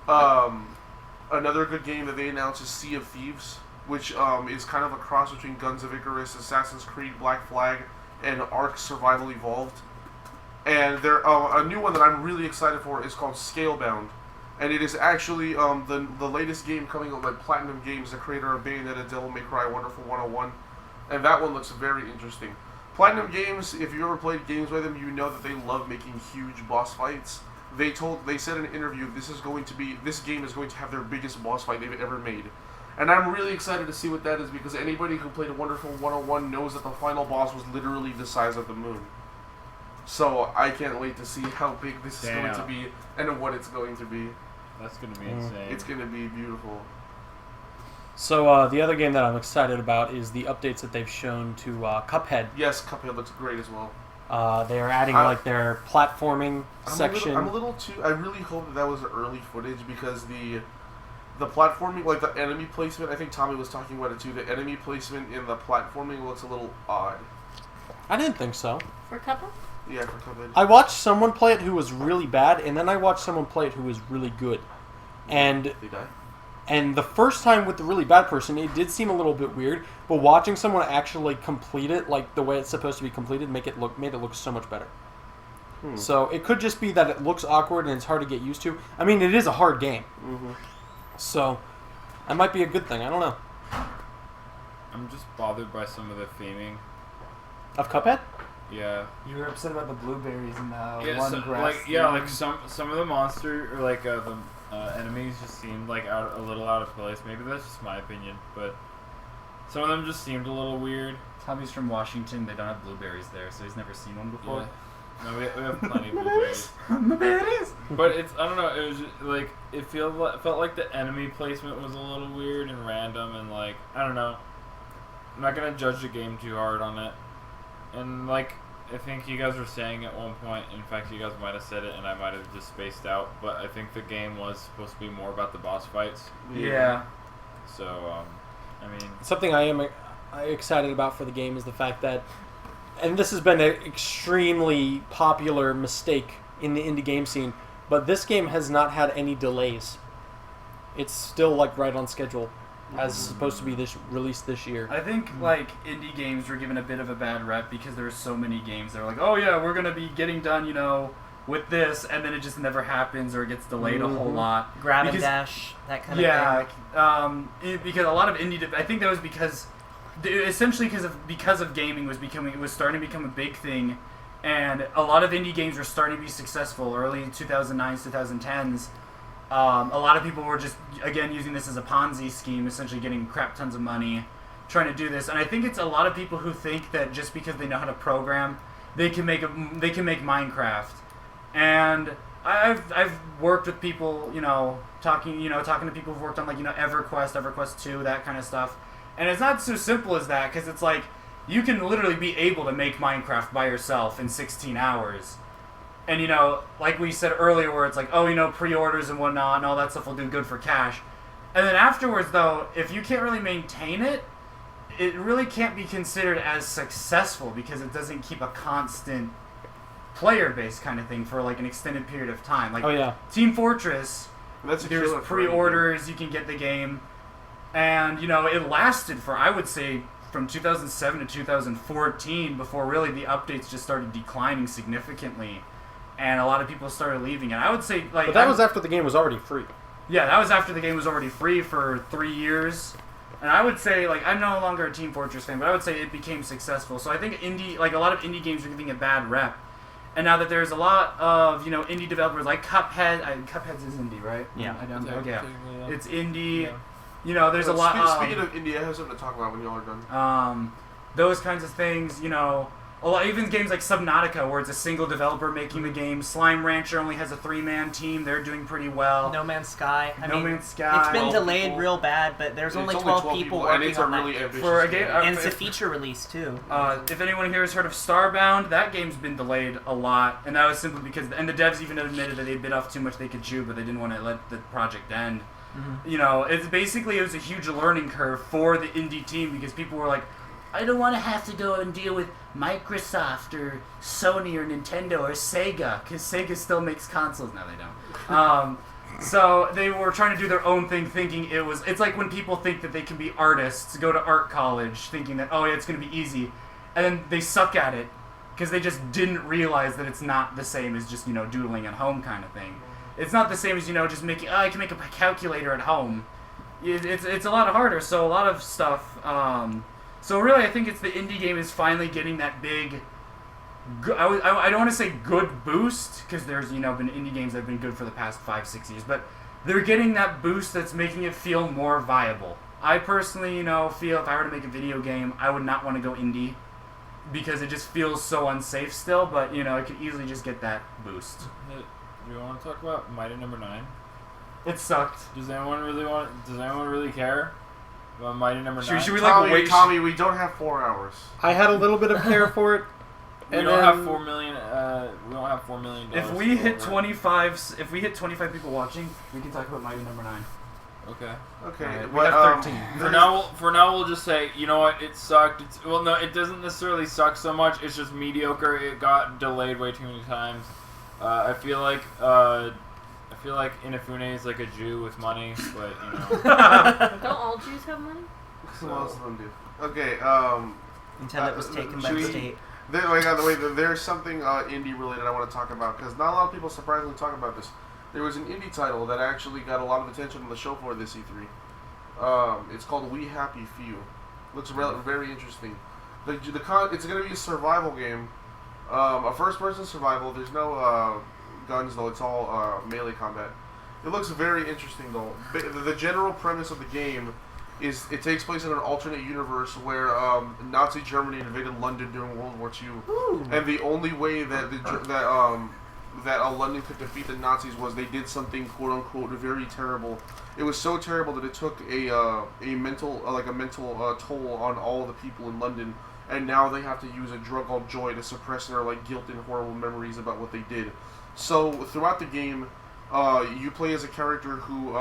Another good game that they announced is Sea of Thieves, which is kind of a cross between Guns of Icarus, Assassin's Creed Black Flag, and Ark Survival Evolved. And a new one that I'm really excited for is called Scalebound, and it is actually the latest game coming out by Platinum Games, the creator of Bayonetta, Devil May Cry, Wonderful 101, and that one looks very interesting. Platinum Games, if you ever played games by them, you know that they love making huge boss fights. They said in an interview, this game is going to have their biggest boss fight they've ever made. And I'm really excited to see what that is, because anybody who played Wonderful 101 knows that the final boss was literally the size of the moon. So I can't wait to see how big this is going to be and what it's going to be. That's going to be insane. It's going to be beautiful. So the other game that I'm excited about is the updates that they've shown to Cuphead. Yes, Cuphead looks great as well. They are adding their platforming section. I'm a little too. I really hope that was early footage, because the platforming, like the enemy placement, I think Tommy was talking about it too. The enemy placement in the platforming looks a little odd. I didn't think so. For Cuphead? Yeah, for Cuphead. I watched someone play it who was really bad, and then I watched someone play it who was really good. And they die. And the first time with the really bad person, it did seem a little bit weird, but watching someone actually complete it, like the way it's supposed to be completed, made it look so much better. So it could just be that it looks awkward and it's hard to get used to. I mean, it is a hard game. Mm-hmm. So that might be a good thing. I don't know. I'm just bothered by some of the theming. Of Cuphead? Yeah. You were upset about the blueberries and the grass. Some of the monster or the enemies just seemed like a little out of place. Maybe that's just my opinion, but some of them just seemed a little weird. Tommy's from Washington. They don't have blueberries there, so he's never seen one before. Yeah. No, we have plenty of blueberries. Blueberries. But I don't know. It was just, like it felt like the enemy placement was a little weird and random, and I don't know. I'm not gonna judge the game too hard on it, and I think you guys were saying at one point, in fact you guys might have said it and I might have just spaced out, but I think the game was supposed to be more about the boss fights. Yeah. So, I mean... Something I am excited about for the game is the fact that, and this has been an extremely popular mistake in the indie game scene, but this game has not had any delays. It's still right on schedule. As supposed to be released this year. I think indie games were given a bit of a bad rep because there were so many games that were oh yeah, we're gonna be getting done, with this, and then it just never happens or it gets delayed a whole lot. Grab and dash, that kind of thing. Yeah, because a lot of indie. I think that was because essentially because of gaming was starting to become a big thing, and a lot of indie games were starting to be successful early 2009s, 2010s. A lot of people were just again using this as a Ponzi scheme, essentially getting crap tons of money, trying to do this. And I think it's a lot of people who think that just because they know how to program, they can make Minecraft. And I've worked with people, talking to people who've worked on EverQuest 2, that kind of stuff. And it's not so simple as that, because it's like you can literally be able to make Minecraft by yourself in 16 hours. And, like we said earlier, where it's like, pre-orders and whatnot and all that stuff will do good for cash. And then afterwards, though, if you can't really maintain it, it really can't be considered as successful because it doesn't keep a constant player base kind of thing for like an extended period of time. Like Team Fortress, there's pre-orders, you can get the game. And, it lasted for, I would say, from 2007 to 2014 before really the updates just started declining significantly. And a lot of people started leaving. And I would say, like... But that was after the game was already free. Yeah, that was after the game was already free for 3 years. And I would say, like, I'm no longer a Team Fortress fan, but I would say it became successful. So I think a lot of indie games are getting a bad rep. And now that there's a lot of, indie developers like Cuphead... Cuphead's is indie, right? Yeah. It's indie. Yeah. There's a lot... Speaking of indie, I have something to talk about when y'all are done. Those kinds of things, a lot, even games like Subnautica, where it's a single developer making the game. Slime Rancher only has a 3-man team. They're doing pretty well. No Man's Sky. Man's Sky. It's been delayed real bad, but there's only 12 people working on that. Really for a game, and it's a feature release, too. If anyone here has heard of Starbound, that game's been delayed a lot. And that was simply because... And the devs even admitted that they bit off too much they could chew, but they didn't want to let the project end. Mm-hmm. It was a huge learning curve for the indie team because people were like, I don't want to have to go and deal with Microsoft or Sony or Nintendo or Sega, because Sega still makes consoles. No, they don't. So they were trying to do their own thing, thinking it's like when people think that they can be artists, go to art college, thinking that, it's going to be easy, and then they suck at it, because they just didn't realize that it's not the same as just, doodling at home kind of thing. It's not the same as, just making, I can make a calculator at home. It's a lot harder, so a lot of stuff... So really, I think it's the indie game is finally getting that big... I don't want to say good boost, because there's, been indie games that have been good for the past 5-6 years, but they're getting that boost that's making it feel more viable. I personally, feel if I were to make a video game, I would not want to go indie, because it just feels so unsafe still, but, it could easily just get that boost. Do you want to talk about Mighty Number 9? It sucked. Does anyone really care? Mighty Number 9. Should we Tommy, we don't have 4 hours. I had a little bit of care for it. We don't have 4 million. We don't have $4 million. If we hit 25 people watching, we can talk about Mighty Number 9. Okay. Right, we got 13. For now, we'll just say, you know what? It sucked. It doesn't necessarily suck so much. It's just mediocre. It got delayed way too many times. I feel like Inafune is like a Jew with money, but Don't all Jews have money? Some of them do. Okay. Until it was taken by the state. There's something indie related I want to talk about because not a lot of people surprisingly talk about this. There was an indie title that actually got a lot of attention on the show floor this E3. It's called We Happy Few. Looks very interesting. It's going to be a survival game, a first-person survival. There's no guns though; it's all melee combat. It looks very interesting though. The general premise of the game is it takes place in an alternate universe where Nazi Germany invaded London during World War II, Ooh. And the only way that London could defeat the Nazis was they did something quote unquote very terrible. It was so terrible that it took a mental toll on all the people in London, and now they have to use a drug called Joy to suppress their guilt and horrible memories about what they did. So throughout the game, you play as a character who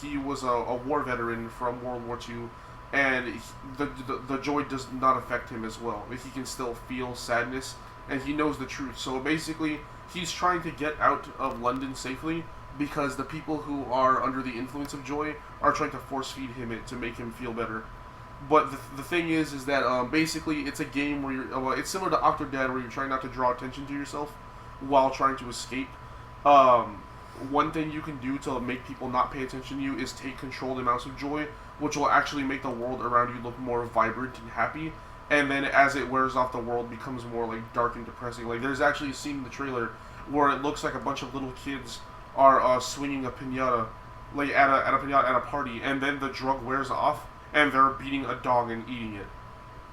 he was a war veteran from World War II, and the joy does not affect him as well. He can still feel sadness, and he knows the truth. So basically, he's trying to get out of London safely because the people who are under the influence of joy are trying to force feed him it to make him feel better. But the thing is that basically it's a game where you're it's similar to Octodad where you're trying not to draw attention to yourself while trying to escape. One thing you can do to make people not pay attention to you is take controlled amounts of joy which will actually make the world around you look more vibrant and happy. And then as it wears off, the world becomes more like dark and depressing. Like there's actually a scene in the trailer where it looks like a bunch of little kids are swinging a piñata, like at a party, and then the drug wears off, and they're beating a dog and eating it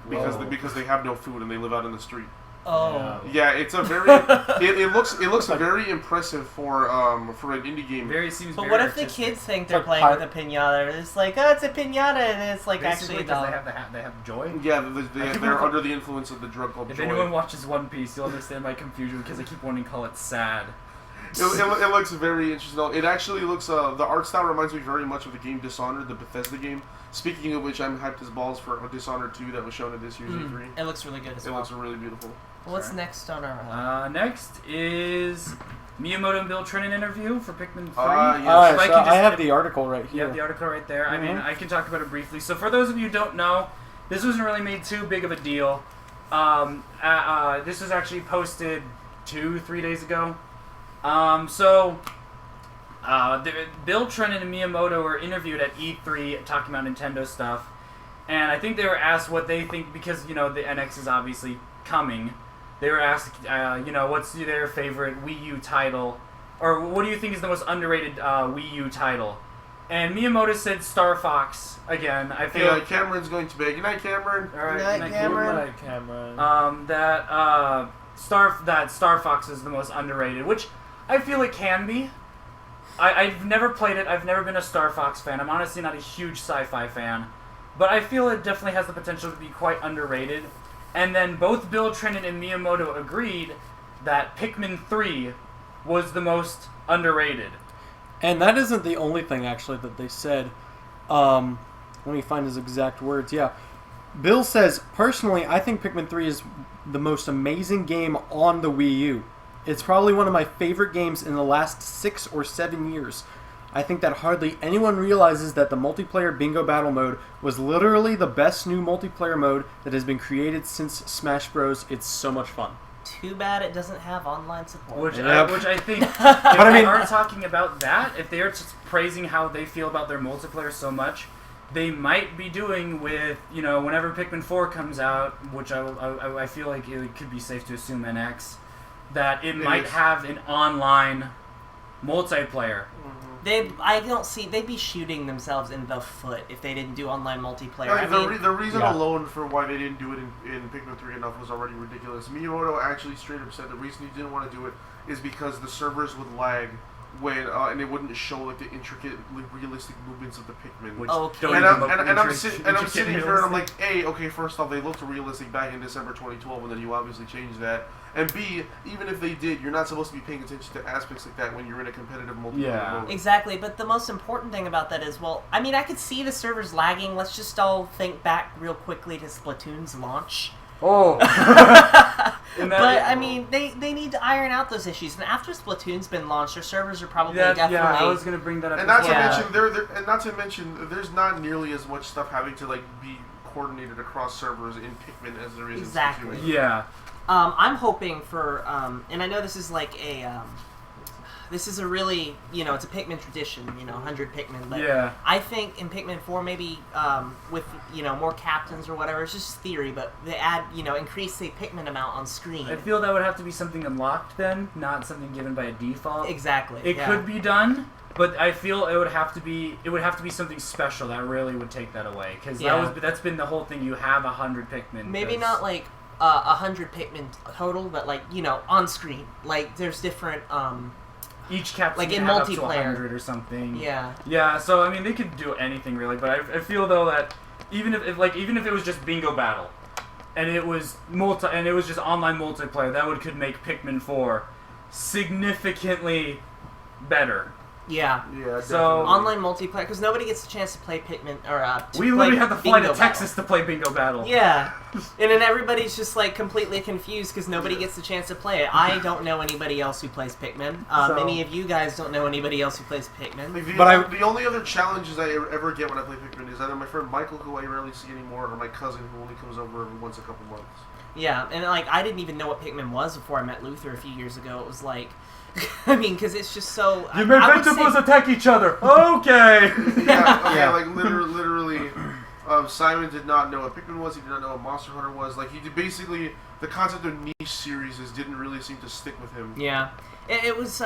because they have no food and they live out in the street. Oh. Yeah, it's a very it looks very impressive for an indie game. But what if the kids think they're playing with a piñata? It's like, oh, it's a piñata, and it's like actually a dog. They have joy. Yeah, they're under the influence of the drug called If joy. anyone watches One Piece, you'll understand my confusion because I keep wanting to call it sad. It looks very interesting. It actually looks, the art style reminds me very much of the game Dishonored, the Bethesda game. Speaking of which, I'm hyped as balls for Dishonored 2 that was shown at this year's E3. It looks really good as well. It looks really beautiful. What's next on our Next is Miyamoto and Bill Trinen interview for Pikmin 3. Yes. I have the article right here. You have the article right there. I mean, I can talk about it briefly. So for those of you who don't know, this wasn't really made too big of a deal. This was actually posted 2-3 days ago. Bill Trinen and Miyamoto were interviewed at E3 talking about Nintendo stuff, and I think they were asked what they think, because, the NX is obviously coming. They were asked, what's their favorite Wii U title, or what do you think is the most underrated Wii U title? And Miyamoto said Star Fox again. I feel like Cameron's going to bed. Good night, Cameron. All right, good night, Cameron. Good night, Cameron. That Star Fox is the most underrated, which I feel it can be. I've never played it. I've never been a Star Fox fan. I'm honestly not a huge sci-fi fan, but I feel it definitely has the potential to be quite underrated. And then both Bill Trinen and Miyamoto agreed that Pikmin 3 was the most underrated. And that isn't the only thing, actually, that they said. Let me find his exact words. Yeah. Bill says, personally, I think Pikmin 3 is the most amazing game on the Wii U. It's probably one of my favorite games in the last 6 or 7 years. I think that hardly anyone realizes that the multiplayer bingo battle mode was literally the best new multiplayer mode that has been created since Smash Bros. It's so much fun. Too bad it doesn't have online support. Which I think, if they are talking about that, if they are just praising how they feel about their multiplayer so much, they might be doing with, whenever Pikmin 4 comes out, which I feel like it could be safe to assume NX, that it might have an online multiplayer. They'd be shooting themselves in the foot if they didn't do online multiplayer. The reason alone for why they didn't do it in Pikmin 3 enough was already ridiculous. Miyamoto actually straight up said the reason he didn't want to do it is because the servers would lag when and it wouldn't show like the intricate, realistic movements of the Pikmin. I'm sitting here and I'm like, A, okay, first off, they looked realistic back in December 2012, and then you obviously changed that. And B, even if they did, you're not supposed to be paying attention to aspects like that when you're in a competitive multiplayer mode. Exactly, but the most important thing about that is, I could see the servers lagging. Let's just all think back real quickly to Splatoon's launch. Oh. They need to iron out those issues. And after Splatoon's been launched, their servers are probably definitely... Yeah, I was going to bring that up. And not to mention, there's not nearly as much stuff having to be coordinated across servers in Pikmin as there is in Splatoon. Yeah. I'm hoping for, and I know this is like this is a really, it's a Pikmin tradition, 100 Pikmin, but I think in Pikmin 4 maybe with, more captains or whatever, it's just theory, but they add, increase the Pikmin amount on screen. I feel that would have to be something unlocked then, not something given by a default. Exactly. It could be done, but I feel it would have to be something special that really would take that away, because that's been the whole thing. You have 100 Pikmin. Maybe not like 100 Pikmin total, but on screen. Like there's different each captain like in have multiplayer up to 100 or something. Yeah. Yeah. So they could do anything really, but I feel though that even if it was just bingo battle, and it was just online multiplayer, that could make Pikmin 4 significantly better. Yeah. Yeah. So online multiplayer, because nobody gets a chance to play Pikmin we literally have to fly to Texas to play bingo battle. Yeah, and then everybody's just completely confused because nobody gets the chance to play it. I don't know anybody else who plays Pikmin. Many of you guys don't know anybody else who plays Pikmin. The only other challenges I ever get when I play Pikmin is either my friend Michael, who I rarely see anymore, or my cousin, who only comes over once a couple months. Yeah, and I didn't even know what Pikmin was before I met Luther a few years ago. It was I mean, because it's just so. You made vegetables attack each other. Okay. Yeah, like literally. Simon did not know what Pikmin was. He did not know what Monster Hunter was. Like, he did basically, the concept of niche series didn't really seem to stick with him. Yeah. It was,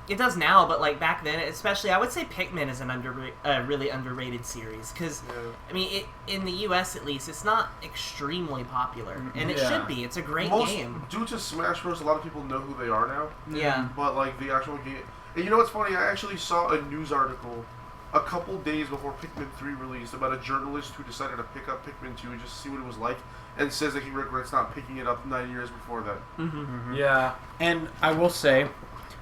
it does now, but, like, back then, especially, I would say Pikmin is a really underrated series, because, I mean, in the U.S., at least, it's not extremely popular, and it should be. It's a great game. Due to Smash Bros., a lot of people know who they are now. Yeah. But, like, the actual game... And you know what's funny? I actually saw a news article a couple days before Pikmin 3 released about a journalist who decided to pick up Pikmin 2 and just see what it was like, and says that he regrets not picking it up 9 years before that. Yeah. And I will say,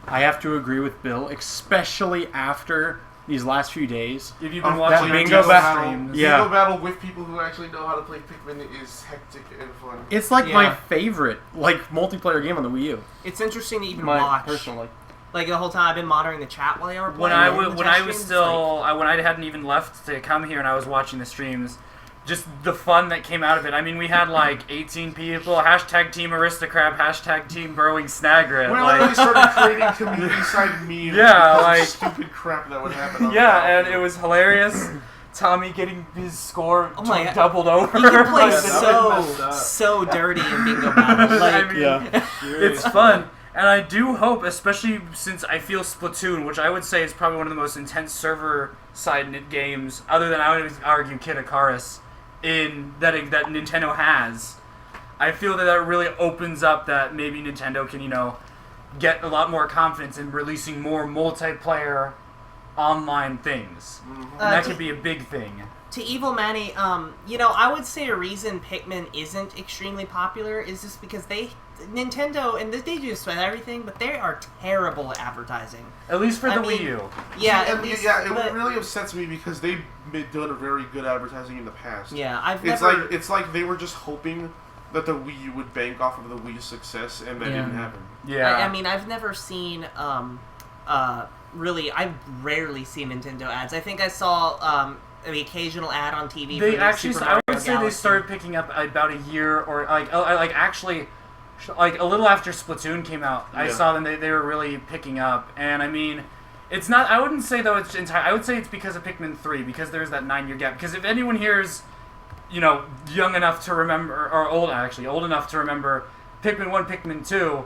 I have to agree with Bill, especially after these last few days. If you've been watching bingo battle, bingo battle with people who actually know how to play Pikmin is hectic and fun. It's like my favorite multiplayer game on the Wii U. It's interesting to even watch. Personally. Like, the whole time I've been monitoring the chat while they were playing. When I hadn't even left to come here and I was watching the streams, just the fun that came out of it. I mean, we had like 18 people, hashtag Team Aristocrat, hashtag Team Burrowing Snagger. We literally started creating community side memes. Yeah, like stupid crap that would happen. And it was hilarious. Tommy getting his score doubled over. He can play so dirty in bingo battle. Like, I mean, it's fun. And I do hope, especially since I feel Splatoon, which I would say is probably one of the most intense server-side games, other than I would argue Kid Icarus, that Nintendo has. I feel that really opens up that maybe Nintendo can, get a lot more confidence in releasing more multiplayer online things. And that could be a big thing. To Evil Manny, I would say a reason Pikmin isn't extremely popular is just because Nintendo, and they do this with everything, but they are terrible at advertising. At least for the Wii U. Yeah, it really upsets me because they've done a very good advertising in the past. Yeah, It's like they were just hoping that the Wii U would bank off of the Wii's success, and that didn't happen. Yeah. I mean, I've never seen, really, I've rarely seen Nintendo ads. I think I saw, the occasional ad on TV. They for actually, Super I would Mario say Galaxy. they started picking up about a year or actually a little after Splatoon came out. I saw them. They were really picking up, and I mean, it's not. I wouldn't say though it's entire. I would say it's because of Pikmin 3 because there's that 9-year gap. Because if anyone here is, young enough to remember or old enough to remember Pikmin 1, Pikmin 2.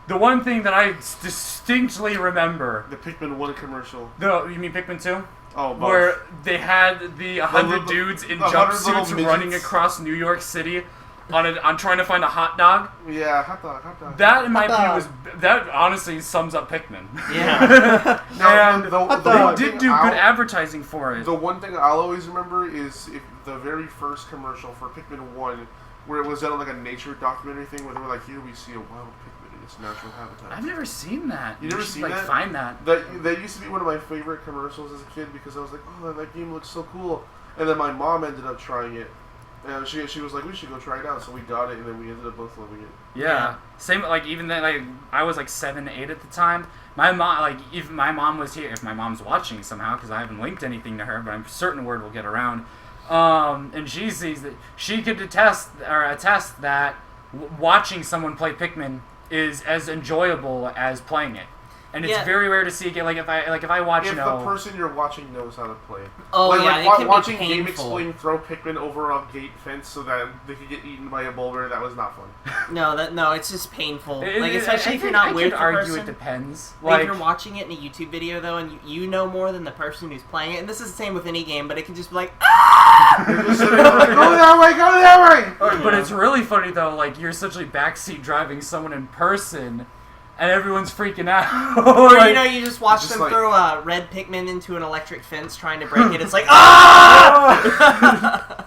The one thing that I distinctly remember... The Pikmin 1 commercial. No, you mean Pikmin 2? Oh, both. Where they had the 100 dudes in jumpsuits running across New York City on trying to find a hot dog. Yeah, hot dog. That, in my opinion, that honestly sums up Pikmin. Yeah. And they did do good advertising for it. The one thing I'll always remember is the very first commercial for Pikmin 1, where it was done like a nature documentary thing, where they were like, here we see a wild Pikmin in its natural habitat. I've never seen that. You never seen that? Find that. That used to be one of my favorite commercials as a kid because I was like, oh, that game looks so cool. And then my mom ended up trying it. And she was like, we should go try it out. So we got it, and then we ended up both loving it. Yeah. Same, even then, I was 7, 8 at the time. My mom, if my mom was here, if my mom's watching somehow, because I haven't linked anything to her, but I'm certain word will get around. And she sees that she could attest that watching someone play Pikmin is as enjoyable as playing it. And it's very rare to see again. If I watch, if the person you're watching knows how to play. Oh, it can watching be Game painful. Explain throw Pikmin over a gate fence so that they could get eaten by a boulder, that was not fun. No, it's just painful. Especially if you're not with the argue person. It depends. If you're watching it in a YouTube video though, and you know more than the person who's playing it, and this is the same with any game, but it can just be like, ah! They're just sitting there like, go that way. But it's really funny though. You're essentially backseat driving someone in person. And everyone's freaking out. Or, you just watch them throw a red Pikmin into an electric fence trying to break it. It's like, ah!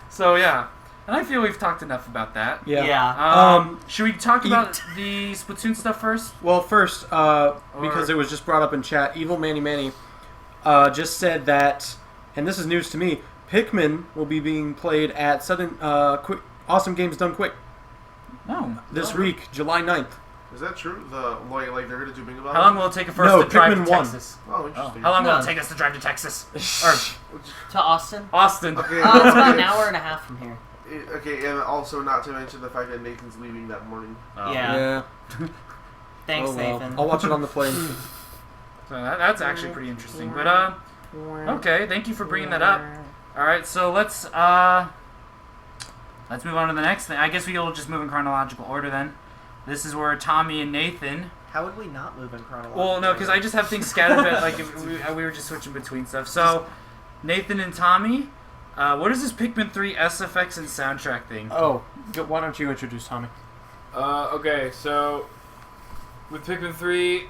So, yeah. And I feel we've talked enough about that. Yeah. Should we talk about the Splatoon stuff first? Well, first, because it was just brought up in chat, Evil Manny just said that, and this is news to me, Pikmin will be being played at Awesome Games Done Quick. This week, July 9th. Is that true? They're going to do bingo? How long will it take us to drive to 1. Texas? Oh, interesting. How long will it take us to drive to Texas? To Austin? Austin. Okay. It's about an hour and a half from here. Okay, and also not to mention the fact that Nathan's leaving that morning. Yeah. Thanks, Oh, well. Nathan. I'll watch it on the plane. So that's actually pretty interesting. But okay, thank you for bringing that up. All right, so let's move on to the next thing. I guess we'll just move in chronological order then. This is where Tommy and Nathan. How would we not move in chronological? Well, no, because I just have things scattered. Like we were just switching between stuff. So Nathan and Tommy, what is this Pikmin 3 SFX and soundtrack thing? Oh, why don't you introduce Tommy? Okay, so with Pikmin 3,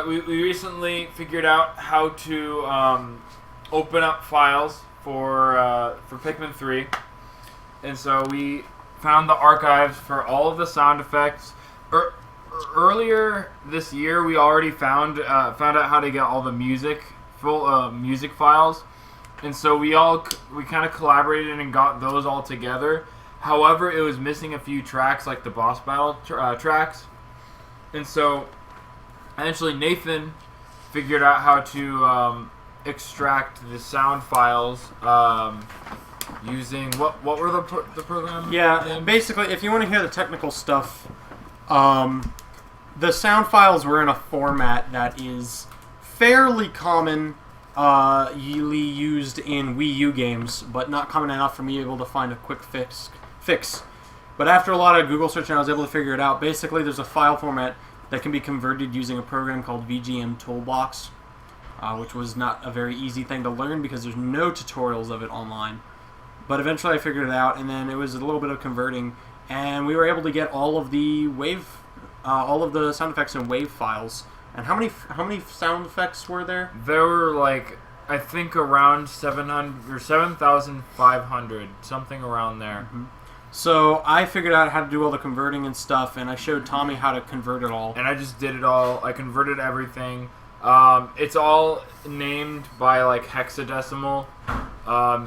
we recently figured out how to open up files for Pikmin 3, and so we found the archives for all of the sound effects. Earlier this year, we already found out how to get all the music files, and so we kind of collaborated and got those all together. However, it was missing a few tracks, like the boss battle tracks. And so, eventually Nathan figured out how to extract the sound files using... What were the program? Yeah, names? basically, if you want to hear the technical stuff, the sound files were in a format that is fairly common, used in Wii U games, but not common enough for me to be able to find a quick fix. But after a lot of Google searching, I was able to figure it out. Basically, there's a file format that can be converted using a program called VGM Toolbox, which was not a very easy thing to learn because there's no tutorials of it online. But eventually I figured it out, and then it was a little bit of converting, and we were able to get all of the all of the sound effects in WAV files. And how many sound effects were there? There were I think around 700 or 7,500, something around there. Mm-hmm. So I figured out how to do all the converting and stuff, and I showed Tommy how to convert it all. And I just did it all. I converted everything. It's all named by hexadecimal.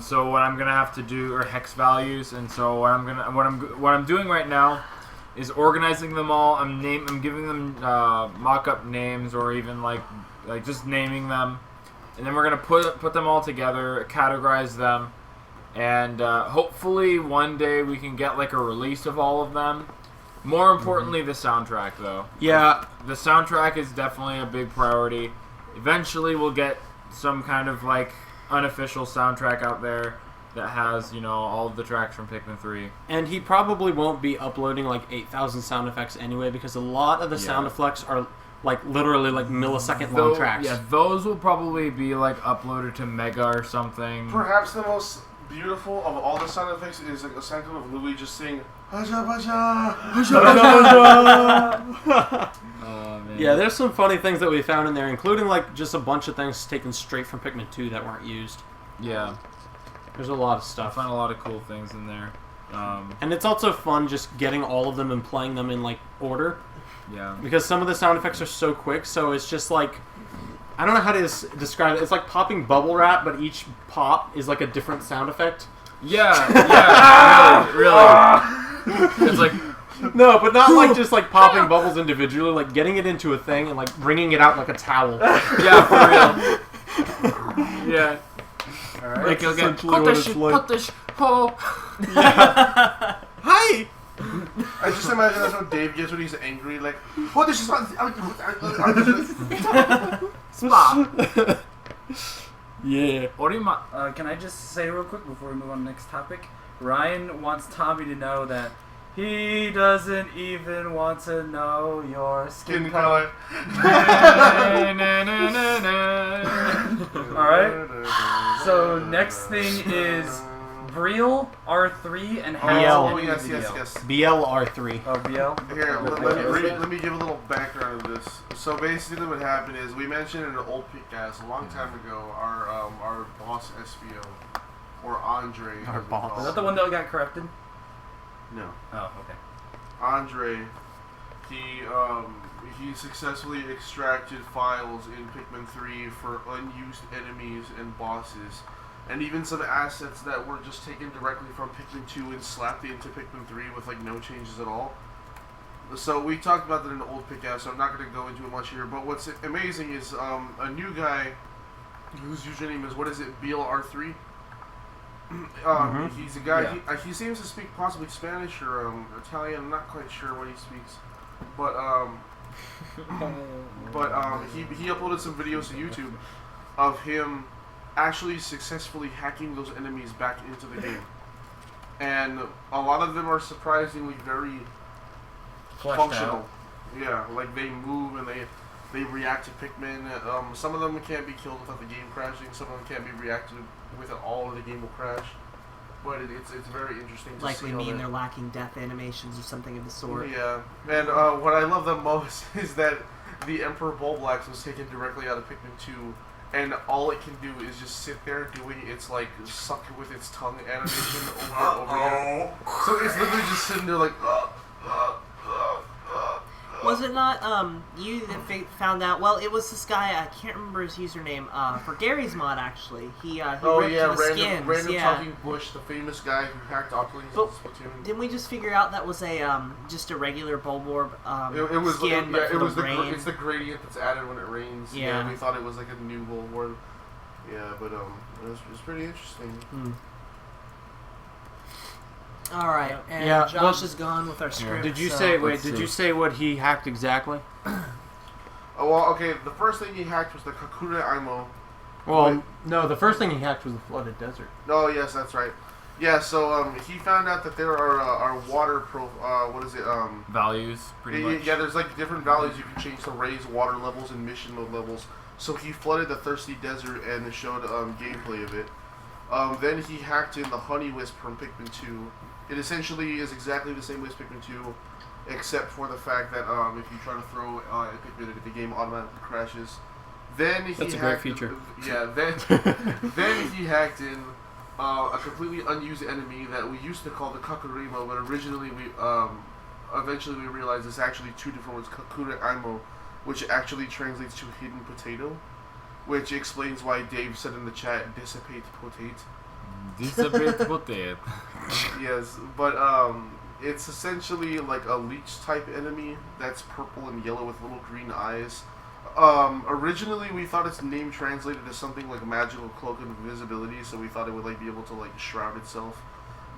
So what I'm gonna have to do are hex values, and so what I'm doing right now is organizing them all. I'm giving them mock-up names, or even like just naming them, and then we're gonna put them all together, categorize them, and hopefully one day we can get a release of all of them. More importantly, the soundtrack, though. Yeah, the soundtrack is definitely a big priority. Eventually, we'll get some kind of unofficial soundtrack out there that has all of the tracks from Pikmin 3. and he probably won't be uploading 8,000 sound effects anyway, because a lot of the sound effects are literally millisecond long tracks. Yeah, those will probably be uploaded to Mega or something. Perhaps the most beautiful of all the sound effects is a sound of Louis just saying "Haja Baja, Haja Baja." Oh, man. Yeah, there's some funny things that we found in there, including just a bunch of things taken straight from Pikmin 2 that weren't used. Yeah, There's a lot of I stuff. found a lot of cool things in there. And it's also fun just getting all of them and playing them in order, Yeah. because some of the sound effects are so quick, so it's just I don't know how to describe it. It's like popping bubble wrap, but each pop is a different sound effect. Yeah, really. It's No, but not just popping bubbles individually, getting it into a thing and bringing it out like a towel. yeah, for real. Yeah. Alright. You'll get, essentially what it's like. put this, ho. Yeah. Hi! I just imagine that's what Dave gets when he's angry, "Oh, this is fun." Spot. Yeah. What do you mind? Can I just say real quick before we move on to the next topic? Ryan wants Tommy to know that he doesn't even want to know your skin color. Alright. So next thing is Breel, R3, and BL. Oh, yes. BLR3. Oh, BL? Here, let me give a little background of this. So basically what happened is, we mentioned in an old Pikcast a long time ago, our boss SVO, or Andre. Our as we boss. call Is that him. the one that got corrupted? No. Oh, okay. Andre, he successfully extracted files in Pikmin 3 for unused enemies and bosses, and even some assets that were just taken directly from Pikmin 2 and slapped into Pikmin 3 with no changes at all. So we talked about that in the old Pikcast, so I'm not going to go into it much here, but what's amazing is a new guy whose username is, BLR3? He's a guy, Yeah. he seems to speak possibly Spanish or Italian, I'm not quite sure what he speaks. But But he uploaded some videos to YouTube of him actually successfully hacking those enemies back into the game. And a lot of them are surprisingly very Fleshed functional. out. Yeah, like they move and they react to Pikmin. Some of them can't be killed without the game crashing. Some of them can't be reacted with at all, or the game will crash. But it's very interesting to Like see. we how mean that- they're lacking death animations or something of the sort. Yeah, and what I love the most is that the Emperor Bulblax was taken directly out of Pikmin 2, and all it can do is just sit there doing its like suck with its tongue animation over and over again. So it's literally just sitting there like. Was it not you that found out? Well, it was this guy. I can't remember his username. For Gary's mod, actually, he Oh ripped yeah, the skins. random Yeah. Talking Bush, the famous guy who hacked Octolings But in Splatoon. Didn't we just figure out that was a just a regular Bulborb It was skin, but for the rain? it's the gradient that's added when it rains. Yeah. We thought it was like a new Bulborb. Yeah, but it was pretty interesting. All right, and Yeah, Josh well- is gone with our script. Did you so- say? Wait, let's did see. you say what he hacked exactly? Oh well, okay. The first thing he hacked was the Kakure Aimo. Well, no. The first thing he hacked was the flooded desert. Oh yes, that's right. Yeah, so he found out that there are water what is it? Values, pretty much. Yeah, there's like different values you can change to raise water levels and mission mode levels. So he flooded the thirsty desert and showed gameplay of it. Then he hacked in the Honey Wisp from Pikmin 2. It essentially is exactly the same way as Pikmin 2, except for the fact that if you try to throw a Pikmin, the game automatically crashes. Then he That's a hacked, great feature. Yeah, then he hacked in a completely unused enemy that we used to call the Kakurimo, but originally eventually we realized it's actually two different words, Kakure Aimo, which actually translates to hidden potato, which explains why Dave said in the chat, dissipate potate. Dissipate potato. Yes, but it's essentially like a leech type enemy that's purple and yellow with little green eyes. Originally we thought its name translated as something like magical cloak of invisibility, so we thought it would like be able to like shroud itself.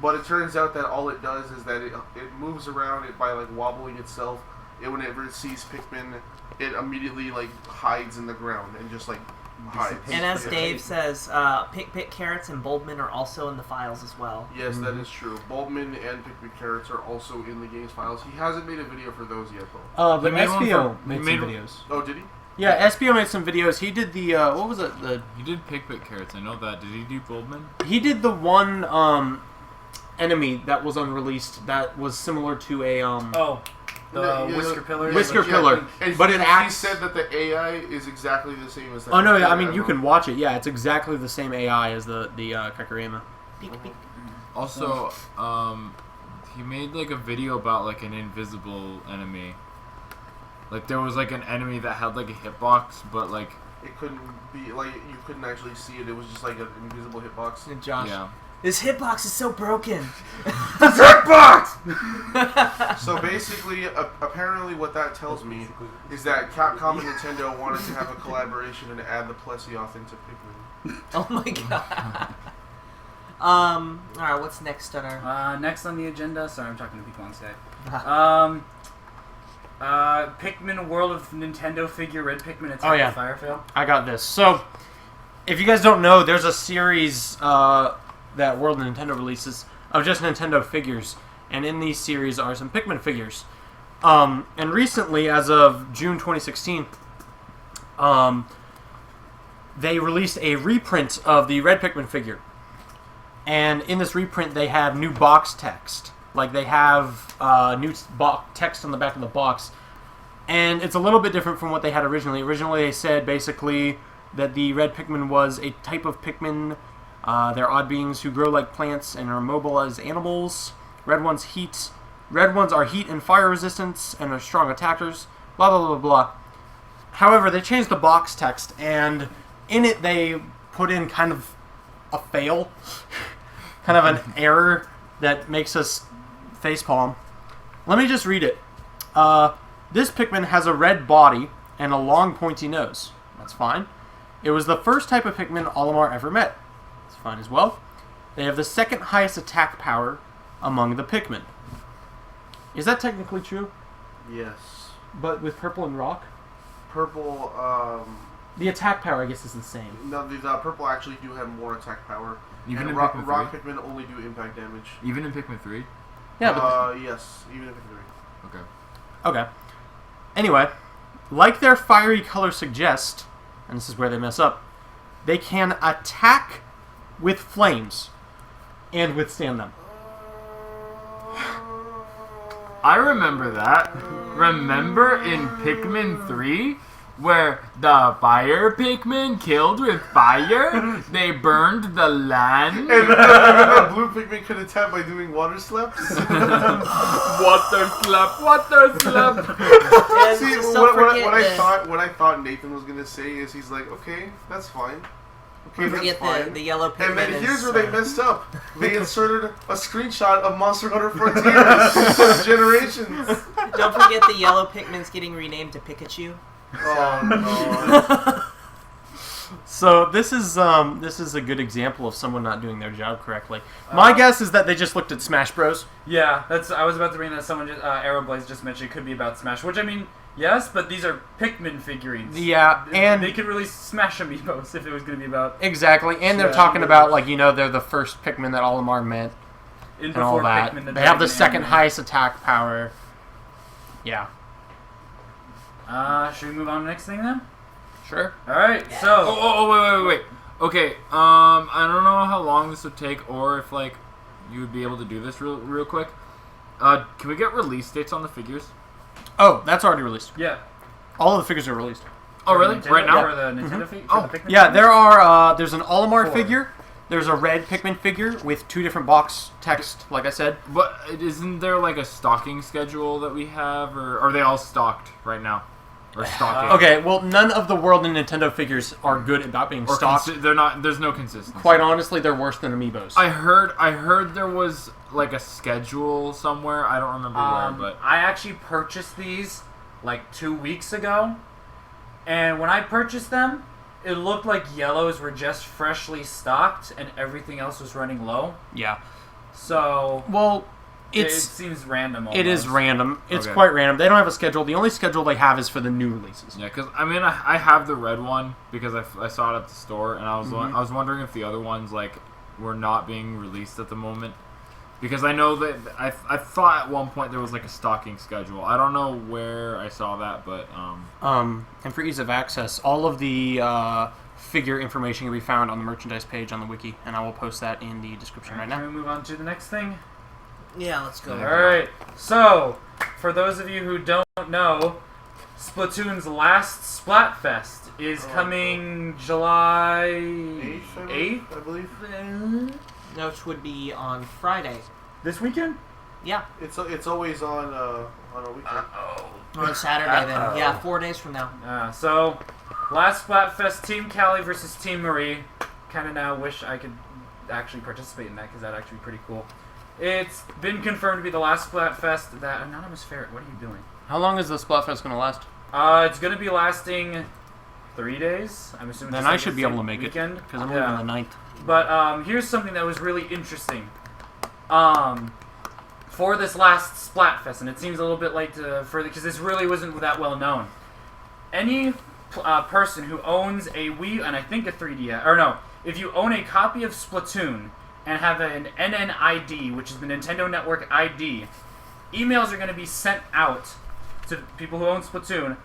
But it turns out that all it does is that it moves around it by like wobbling itself. Whenever it sees Pikmin, it immediately like hides in the ground and just like hides. And as Yeah. Dave says, Pick Carrots and Bulbmin are also in the files as well. Yes, that is true. Bulbmin and Pikmin Carrots are also in the game's files. He hasn't made a video for those yet, though. But He made one SPO for- made he some made- videos. Oh, did he? Yeah, SPO made some videos. He did the what was it? You did Pikmin Carrots, I know that. Did he do Goldman? He did the one enemy that was unreleased that was similar to a The Yeah, Whisker Pillar. Whisker Pillar. And But he, it acts- He said that the AI is exactly the same as that. Oh no! Yeah, I that mean you Emerald. can watch it. Yeah, it's exactly the same AI as the Kakurima. Peek, peek. Also, he made like a video about like an invisible enemy. Like there was like an enemy that had like a hitbox, but like It couldn't be like you couldn't actually see it. It was just like an invisible hitbox. And Josh, yeah. this hitbox is so broken. So basically, apparently, what that tells me is that Capcom and Nintendo wanted to have a collaboration and add the Plesioth into Pikmin. Oh my god. Alright, what's next on our... Next on the agenda, sorry, I'm talking to people on Skype. Pikmin World of Nintendo figure Red Pikmin Attack Oh, yeah. the Firefall. I got this. So, if you guys don't know, there's a series that World of Nintendo releases of just Nintendo figures, and in these series are some Pikmin figures. And recently, as of June 2016, they released a reprint of the Red Pikmin figure. And in this reprint, they have new box text. Like, they have new text on the back of the box. And it's a little bit different from what they had originally. Originally, they said, basically, that the red Pikmin was a type of Pikmin. They're odd beings who grow like plants and are mobile as animals. Red ones are heat and fire resistance and are strong attackers. Blah, blah, blah, blah. However, they changed the box text, and in it, they put in kind of a fail. Kind of an error that makes us facepalm. Let me just read it. This Pikmin has a red body and a long pointy nose. That's fine. It was the first type of Pikmin Olimar ever met. That's fine as well. They have the second highest attack power among the Pikmin. Is that technically true? Yes. but with purple and rock. Purple, The attack power, I guess, is the same. no, the purple actually do have more attack power. Even and in rock Pikmin 3? Pikmin only do impact damage. Even in Pikmin 3? Yeah, but Yes, even if it's 3. Okay. okay. Anyway, like their fiery color suggests, and this is where they mess up, they can attack with flames and withstand them. I remember that. Remember in Pikmin 3? Where the fire Pikmin killed with fire? They burned the land? And the blue Pikmin could attack by doing water slaps. Water slap, water slap. And See, just what, don't what, forget what I thought Nathan was gonna say is he's like, okay, that's fine. Okay, don't that's forget fine. the yellow Pikmin. And then here's is, where they messed up. They inserted a screenshot of Monster Hunter Frontiers Generations. Don't forget the yellow Pikmin's getting renamed to Pikachu. Oh no. So this is a good example of someone not doing their job correctly. My guess is that they just looked at Smash Bros. Yeah, I was about to bring that. Someone just, Aeroblaze just mentioned it could be about Smash, which I mean, yes, but these are Pikmin figurines. Yeah, and they could release Smash Amiibos if it was going to be about exactly, and they're Smash talking Amiibos. about they're the first Pikmin that Olimar met in and all before that. Pikmin. They have the Dragon second anime. highest attack power. Yeah, Should we move on to the next thing then? sure. All right, Oh, so wait. Okay, I don't know how long this would take, or if you would be able to do this real quick. Can we get release dates on the figures? Oh, that's already released. yeah. All of the figures are released. Oh, For really? Nintendo- Right now? For the Nintendo figure? Oh. the Pikmin Yeah, figures? there are. There's an Olimar 4. figure. There's a red Pikmin figure with 2 different box text, like I said. But isn't there a stocking schedule that we have, or are they all stocked right now? Or stocking? Okay, well, none of the World and Nintendo figures are good about being Or stocked. they're not. There's no consistency. Quite honestly, they're worse than Amiibos. I heard there was a schedule somewhere. I don't remember where, but I actually purchased these 2 weeks ago, and when I purchased them, it looked like yellows were just freshly stocked, and everything else was running low. Yeah. So Well, it it's seems random. it is almost. random. It's Okay. quite random. They don't have a schedule. The only schedule they have is for the new releases. yeah, because I have the red one because I saw it at the store, and I was Mhm. I was wondering if the other ones were not being released at the moment. Because I know that I thought at one point there was a stocking schedule. I don't know where I saw that, but And for ease of access, all of the figure information can be found on the merchandise page on the wiki, and I will post that in the description right Can now. we move on to the next thing? Yeah, let's go. Yeah. Alright, so, for those of you who don't know, Splatoon's last Splatfest is coming July 8th? I believe. Which would be on Friday. This weekend? Yeah, It's always on a weekend. on Saturday then. Yeah, 4 days from now. So, last Splatfest, Team Callie versus Team Marie. Kind of now wish I could actually participate in that because that'd actually be pretty cool. It's been confirmed to be the last Splatfest. That Anonymous Ferret, what are you doing? How long is the Splatfest going to last? It's going to be lasting 3 days. I'm assuming. Then just I the should be same able to make weekend. it, because I'm Yeah. leaving on the 9th. But here's something that was really interesting. For this last Splatfest, and it seems a little bit late because this really wasn't that well known. Any person who owns a Wii and I think a 3DS, or no, if you own a copy of Splatoon and have an NNID, which is the Nintendo Network ID, emails are going to be sent out to people who own Splatoon,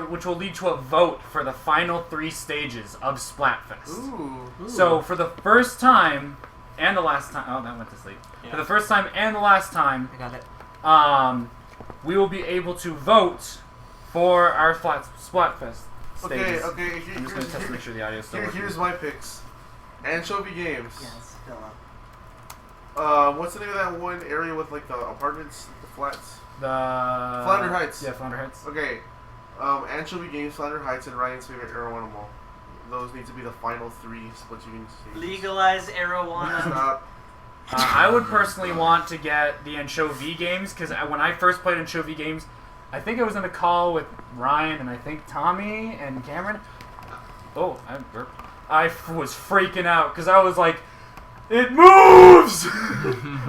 which will lead to a vote for the final 3 stages of Splatfest. Ooh. So for the first time and the last time, oh, that went to sleep. Yeah. For the first time and the last time, I got it. we will be able to vote for our Splatfest stages. Okay. I'm just gonna test to make sure the audio is still working. Here's my picks. Anchovy Games. Yes, fill up. What's the name of that one area with the apartments, the flats? The Flounder Heights. Yeah, Flounder Heights. Okay. Anchovy Games, Flounder Heights, and Ryan's favorite Arowana. Those need to be the final 3 Splatoon stages. Legalize Arowana. Stop. I would personally want to get the Anchovy games because when I first played Anchovy games, I think I was in a call with Ryan and I think Tommy and Cameron. Oh, I burped. I was freaking out because I was like, it moves!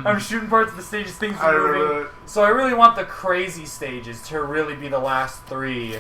I'm shooting parts of the stages, things I are remember moving. So I really want the crazy stages to really be the last 3.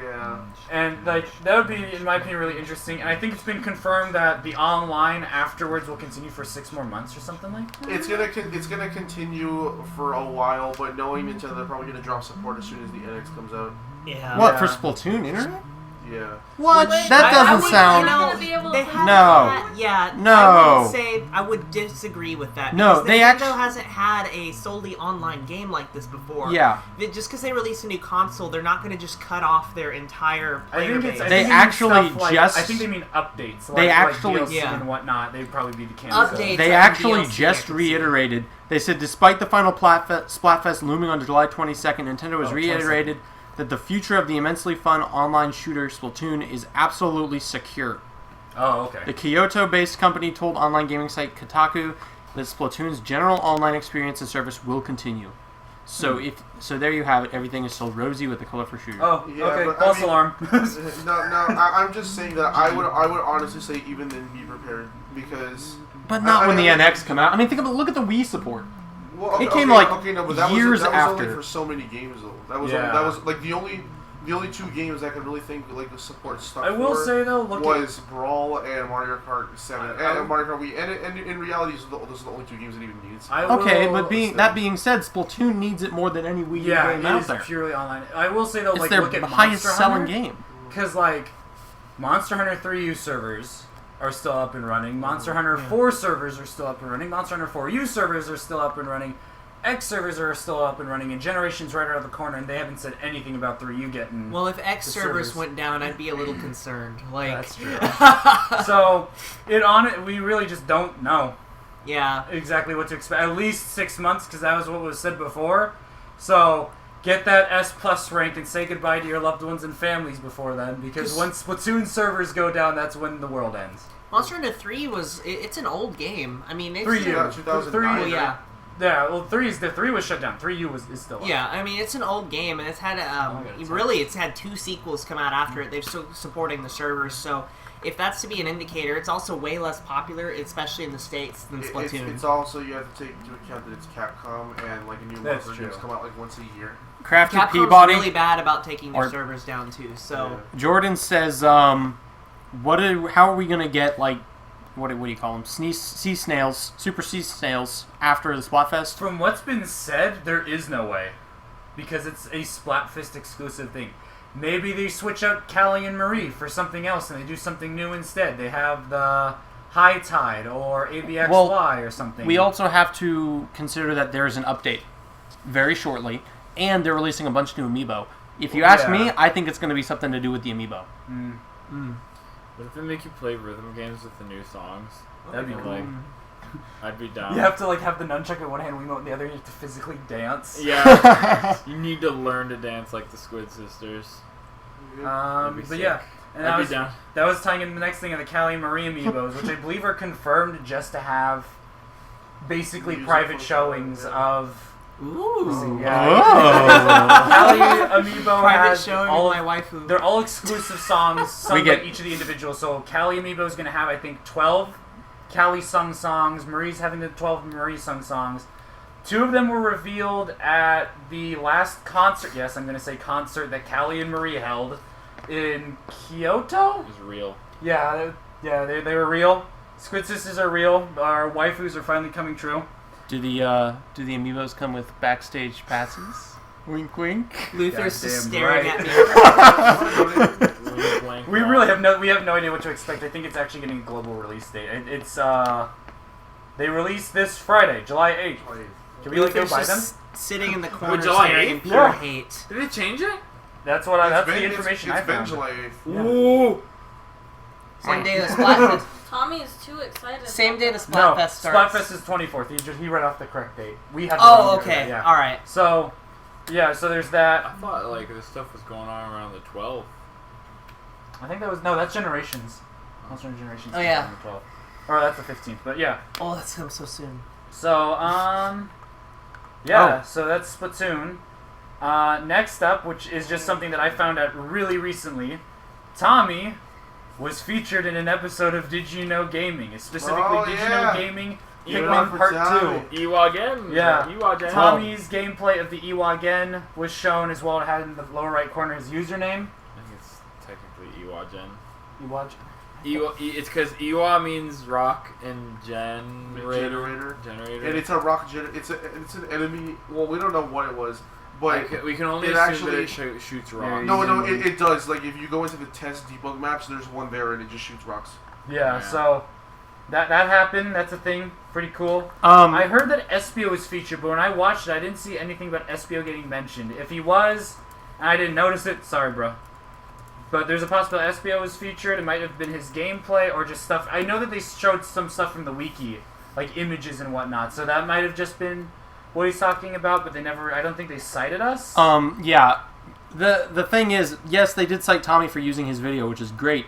Yeah. And like that would be, in my opinion, really interesting. And I think it's been confirmed that the online afterwards will continue for 6 more months or something like that. It's gonna continue for a while, but knowing Nintendo, they're probably gonna drop support as soon as the NX comes out. Yeah. What, Yeah. for Splatoon internet? Yeah. What? Wait, That I doesn't would- sound... You know, Gonna be able they to haven't No. had- yeah. No. I would say I would disagree with that. No, because they Nintendo hasn't had a solely online game like this before. Yeah. Just because they release a new console, they're not going to just cut off their entire player base. They think mean actually stuff like- just- I think they mean updates. They Like actually- DLC Yeah. and whatnot. They'd probably be the candidate. Updates. They and actually DLC, I just can see. reiterated. They said, despite the final Splatfest looming on July 22nd, Nintendo has 22nd. reiterated that the future of the immensely fun online shooter Splatoon is absolutely secure. Oh, okay. The Kyoto-based company told online gaming site Kotaku that Splatoon's general online experience and service will continue. So so there you have it. Everything is still rosy with the colorful shooter. Oh, Yeah, okay. but I False mean- alarm. I'm just saying that I would honestly say even then be prepared because. But not I when the mean, NX come out. I mean, look at the Wii support. Well, It came, like, no, but that years was after. only for so many games though. That was Yeah. that was like the only 2 games I could really think like the support stuff. I will for say though, look at was Brawl and Mario Kart 7 I- and Mario Kart Wii, and in reality, those are the only 2 games it even needs. I Okay, will, but that being said, Splatoon needs it more than any Wii U yeah, game it out is there. purely online. I will say though, It's like their look at highest Monster selling Hunter, game. because like Monster Hunter 3U servers are still up and running. Monster Hunter 4 servers are still up and running. Monster Hunter 4U servers are still up and running. X servers are still up and running, and Generation's right around the corner, and they haven't said anything about 3U getting. Well, if X the servers servers. went down, I'd be a little concerned. Like, That's true. So we really just don't know yeah. exactly what to expect. At least 6 months, because that was what was said before. So get that S plus rank and say goodbye to your loved ones and families before then, because when Splatoon servers go down, that's when the world ends. Monster Hunter 3 it's an old game. I mean, it's 3U. 2009. Well, yeah. Yeah, well, 3 was shut down. 3U is still up. Yeah, I mean, it's an old game, and it's had it's had 2 sequels come out after it. They're still supporting the servers, so if that's to be an indicator, it's also way less popular, especially in the States, than Splatoon. It's also, you have to take into account that it's Capcom and like a new That's Monster true. games come out like once a year. Crafted Capcom's Peabody. really bad about taking their Or- servers down, too, so... Jordan says, how are we gonna get like, what do you call them? Sea snails, super sea snails after the Splatfest? From what's been said, there is no way. Because it's a Splatfest exclusive thing. Maybe they switch out Callie and Marie for something else and they do something new instead. They have the High Tide or ABXY or something. We also have to consider that there's an update very shortly, and they're releasing a bunch of new amiibo. If you ask me, I think it's going to be something to do with the amiibo. What if they make you play rhythm games with the new songs? That'd be And, cool. like, I'd be down. You have to like have the nunchuck in one hand, Wiimote in the other. You have to physically dance. Yeah. You need to learn to dance like the Squid Sisters. That'd be But sick. yeah, and I'd be down. that was tying in the next thing of the Callie and Marie amiibos, which I believe are confirmed just to have basically Music private functionality, showings yeah. of. Ooh. Yeah. Callie amiibo Private has showing all of of my waifu. They're all exclusive songs sung We get- by each of the individuals. So Callie Amiibo is going to have, I think, 12 Callie sung songs. Marie's having the 12 Marie sung songs. 2 of them were revealed at the last concert. Yes, I'm going to say concert that Callie and Marie held in Kyoto. It was real. Yeah, they were real. Squid Sisters are real. Our waifus are finally coming true. Do the amiibos come with backstage passes? Wink, wink. Luther's just Goddamn staring right. at me. Really blank We out. really have no idea what to expect. I think it's actually getting a global release date. It's they release this Friday, July 8th. Can we like go Luther's buy them? just sitting in the corner July staring in 8th? pure Yeah. hate. Did they change it? That's the information I It's been found. July 8th. Ooh. Same day the Splatfest. Tommy is too excited. Same day the No, Splatfest starts. Splatfest is 24th. He read off the correct date. We had. Oh, okay. Yeah. All right. So, yeah. So there's that. I thought like this stuff was going on around the 12th. I think that's Generations. Monster Hunter Generations. Oh, yeah. on the 12th. Or that's the 15th. But yeah. Oh, that's come so soon. So yeah. So that's Splatoon. Next up, which is just something that I found out really recently, Tommy was featured in an episode of Did You Know Gaming. Specifically, Oh, Did yeah. You Know Gaming Pikmin for Part Tommy. 2. Iwagen. Yeah. Iwagen. Tommy's gameplay of the Iwagen was shown as well. It had in the lower right corner his username. I think it's technically Iwagen. Iwagen. It's because Iwa means rock and generator. And it's a rock it's an enemy. Well, we don't know what it was, but we can only it assume that actually it shoots rock. No, it does. Like if you go into the test debug maps, there's one there and it just shoots rocks. Yeah. So that happened. That's a thing. Pretty cool. I I heard that Espio was featured, but when I watched it, I didn't see anything about Espio getting mentioned. If he was, and I didn't notice it, sorry, bro. But there's a possibility Espio was featured. It might have been his gameplay or just stuff. I know that they showed some stuff from the wiki, like images and whatnot. So that might have just been what he's talking about. But they never. I don't think they cited us. Yeah. The thing is, yes, they did cite Tommy for using his video, which is great.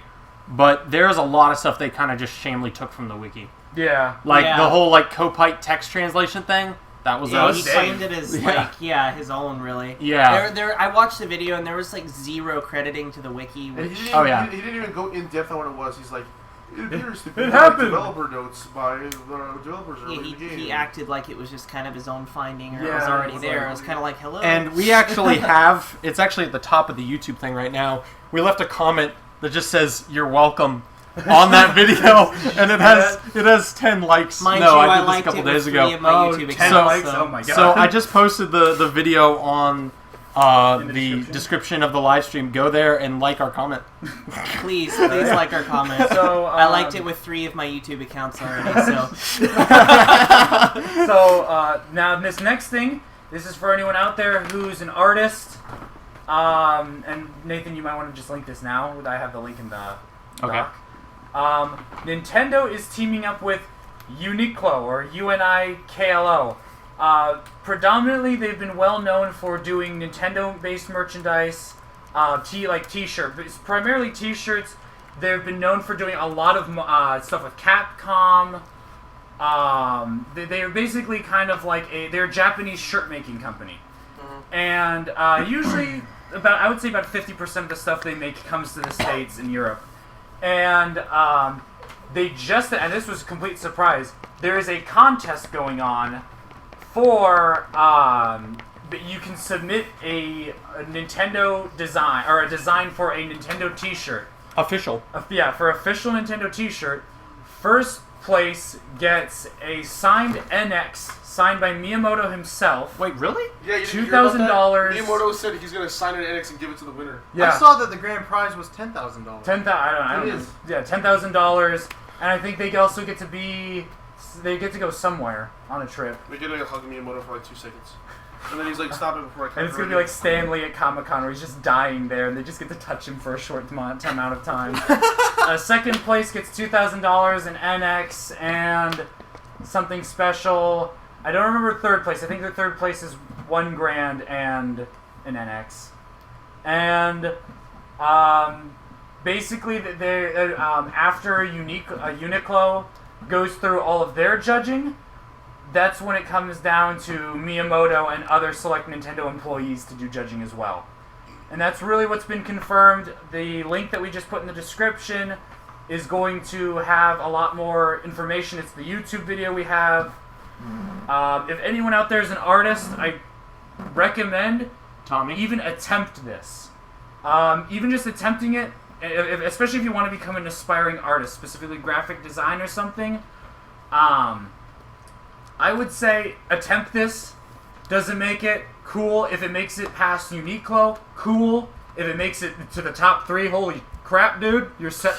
But there's a lot of stuff they kind of just shamefully took from the wiki. Yeah. Like the whole Copite text translation thing. That was Yeah, us. he claimed it as his own, really. Yeah. I watched the video and there was zero crediting to the wiki. And Which, he didn't even go in depth on what it was. He's like, it appears to be developer notes by the developers early in the game. he acted like it was just kind of his own finding, or it Yeah, was already it's there. like- It was kind of like, hello. And we actually have, it's actually at the top of the YouTube thing right now, we left a comment that just says, "You're welcome," on that video, and it has 10 likes. Mind no, you, I did this a liked couple it days with ago. 3 of my YouTube 10 accounts, likes? so- Oh my god. So I just posted the video on In the description of the live stream. Go there and like our comment. Please like our comment. So, I liked it with 3 of my YouTube accounts already, so... So now this next thing, this is for anyone out there who's an artist. And Nathan, you might want to just link this now. I have the link in the doc. Nintendo is teaming up with Uniqlo, or UNIKLO. Predominantly, they've been well known for doing Nintendo-based merchandise, like T-shirt. But it's primarily T-shirts. They've been known for doing a lot of stuff with Capcom. They're basically kind of like they're a Japanese shirt-making company. And usually, I would say about 50% of the stuff they make comes to the States and Europe. And they just, and this was a complete surprise, there is a contest going on for, you can submit a Nintendo design, or a design for a Nintendo t-shirt. Official. For official Nintendo t-shirt. First place gets a signed NX, signed by Miyamoto himself. Wait, really? Yeah, you didn't hear about that? $2,000. Miyamoto said he's going to sign an NX and give it to the winner. Yeah. I saw that the grand prize was $10,000. I don't know. Yeah, $10,000, and I think they also get to go somewhere on a trip. They get to hug Miyamoto for like 2 seconds. And then he's like, stop it before I come. And it's gonna be like Stanley at Comic-Con, where he's just dying there, and they just get to touch him for a short amount of time. Second place gets $2,000, an NX, and something special. I don't remember third place. I think the third place is $1,000 and an NX. And basically, after Uniqlo goes through all of their judging, that's when it comes down to Miyamoto and other select Nintendo employees to do judging as well. And that's really what's been confirmed. The link that we just put in the description is going to have a lot more information. It's the YouTube video we have. If anyone out there is an artist, I recommend Tommy? even attempt this. Even just attempting it, especially if you want to become an aspiring artist, specifically graphic design or something, I would say attempt this. Doesn't make it cool. If it makes it past Uniqlo, cool. If it makes it to the top 3, holy crap, dude, you're set.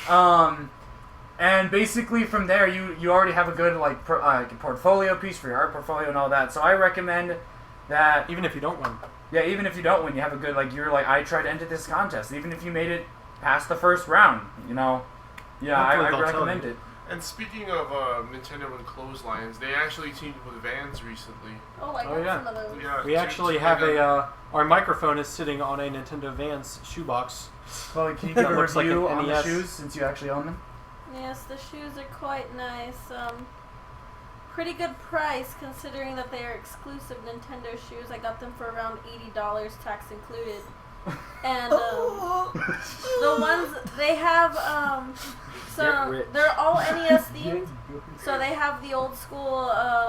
And basically from there, you already have a good portfolio piece for your art portfolio and all that. So I recommend that. Even if you don't win. Yeah, even if you don't win, you have a good I tried to enter this contest. Even if you made it past the first round, I recommend it. And speaking of Nintendo and clotheslines, they actually teamed with Vans recently. Oh, I got yeah. some of those. Yeah, We actually have our microphone is sitting on a Nintendo Vans shoebox. Well, can you That give a looks like review an on the NES. shoes since you actually own them? Yes, the shoes are quite nice. Pretty good price considering that they are exclusive Nintendo shoes. I got them for around $80, tax included. And the ones they have, they're all NES themed. So they have the old school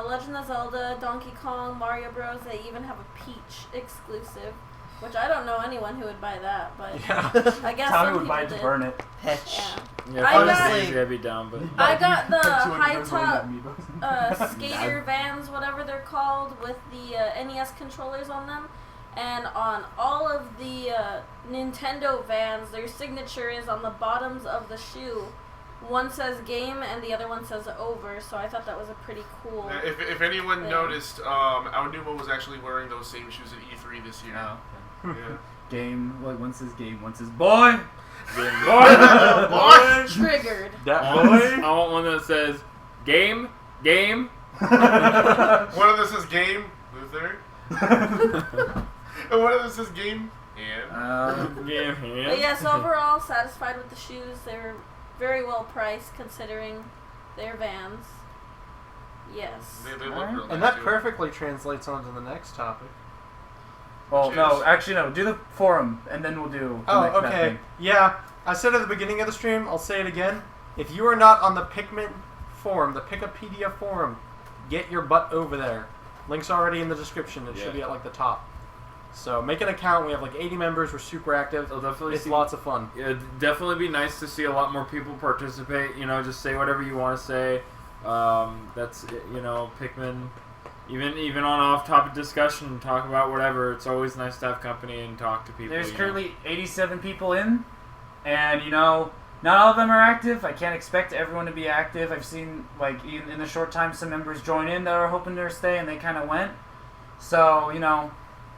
Legend of Zelda, Donkey Kong, Mario Bros. They even have a Peach exclusive, which I don't know anyone who would buy that, but I guess Tommy some would buy it people to did. burn it. Pitch. Yeah, I honestly, got- I'd be down, but I got the high $200 top amiibos. skater vans, whatever they're called, with the NES controllers on them. And on all of the Nintendo vans, their signature is on the bottoms of the shoe. One says game and the other one says over, so I thought that was a pretty cool. If anyone thing. noticed, Aonuma was actually wearing those same shoes at E3 this year. Oh, okay. Yeah. Game. Well, one says game, one says boy. Boy! Triggered. That I want one that says game. One of them says game, Luther. And one of them says game, and. Game. But yes, overall, satisfied with the shoes. They were very well priced considering their vans. Yes. They look Alright. real nice, And that too. perfectly translates onto the next topic. Well, no, Cheers. actually no. Do the forum, and then we'll do. The Oh, next map okay. thing. Yeah, I said at the beginning of the stream, I'll say it again. If you are not on the Pikmin forum, the Pickopedia forum, get your butt over there. Link's already in the description. It should be at like the top. So make an account. We have like 80 members. We're super active. I'll definitely It's see. lots of fun. Yeah, it'd definitely be nice to see a lot more people participate. You know, just say whatever you want to say. That's it, you know, Pikmin. Even on off-topic discussion, talk about whatever. It's always nice to have company and talk to people. There's you know. currently 87 people in, and you know, not all of them are active. I can't expect everyone to be active. I've seen, like, in the short time some members join in that are hoping to stay, and they kind of went. So, you know,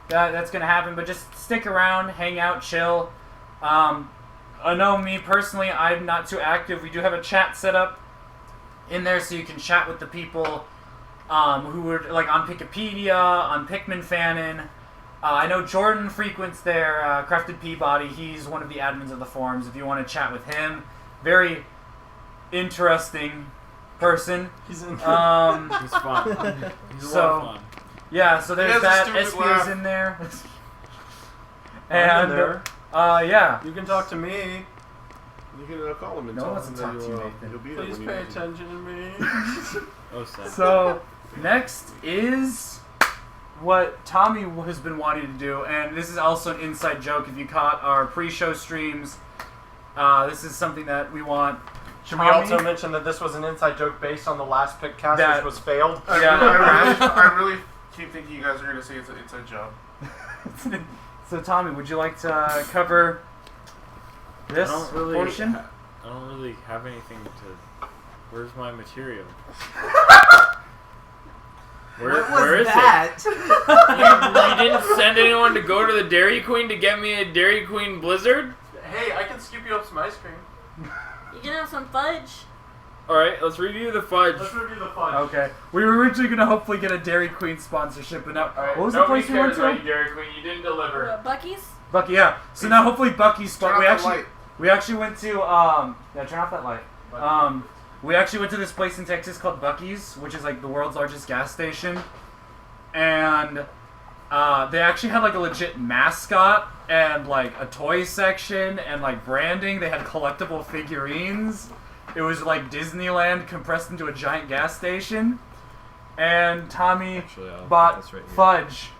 that's going to happen, but just stick around, hang out, chill. I know me personally, I'm not too active. We do have a chat set up in there so you can chat with the people who were like on Wikipedia, on Pikmin Fanon. I know Jordan frequents there, Crafted Peabody. He's one of the admins of the forums. If you want to chat with him, very interesting person. He's in. He's fun. He's a So- lot of fun. Yeah, so He there's has a that. stupid SP laugh. is in there. I'm in And there. yeah. You can talk to me. You can call him and No one tell wants him to that talk to you, Nathan. he'll be there Please when pay you need him. attention to me. Oh, sad. So next is what Tommy has been wanting to do, and this is also an inside joke. If you caught our pre-show streams, this is something that we want. Should Tommy? we also mention that this was an inside joke based on the last Pikcast, That- which was failed? I really keep thinking you guys are going to say it's a job. So Tommy, would you like to cover this I don't really. portion? I don't really have anything to. Where's my material? Where is it? You didn't send anyone to go to the Dairy Queen to get me a Dairy Queen Blizzard? Hey, I can scoop you up some ice cream. You can have some fudge. Alright, let's review the fudge. Let's review the fudge. Okay. We were originally going to hopefully get a Dairy Queen sponsorship, but now... Alright, what was the nobody place we went cares about to? you, Dairy Queen. You didn't deliver. Bucky's? Bucky, yeah. So now hopefully Bucky's Turn spot. off that light. We actually went to yeah, turn off that light. We actually went to this place in Texas called Bucky's, which is like the world's largest gas station, and they actually had like a legit mascot and like a toy section and like branding. They had collectible figurines. It was like Disneyland compressed into a giant gas station, and Tommy bought fudge.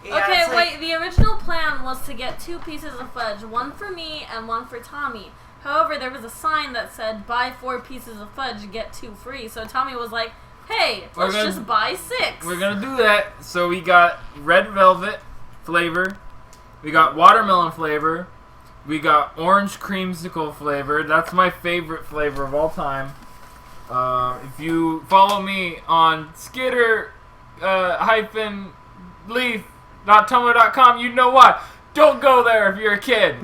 Yeah, Okay, it's like- wait. The original plan was to get 2 pieces of fudge, one for me and one for Tommy. However, there was a sign that said, buy 4 pieces of fudge, get 2 free. So Tommy was like, hey, We're let's gonna- just buy 6. We're gonna do that. So we got red velvet flavor. We got watermelon flavor. We got orange creamsicle flavor. That's my favorite flavor of all time. If you follow me on Skitter -leaf.tumblr.com, you know why. Don't go there if you're a kid.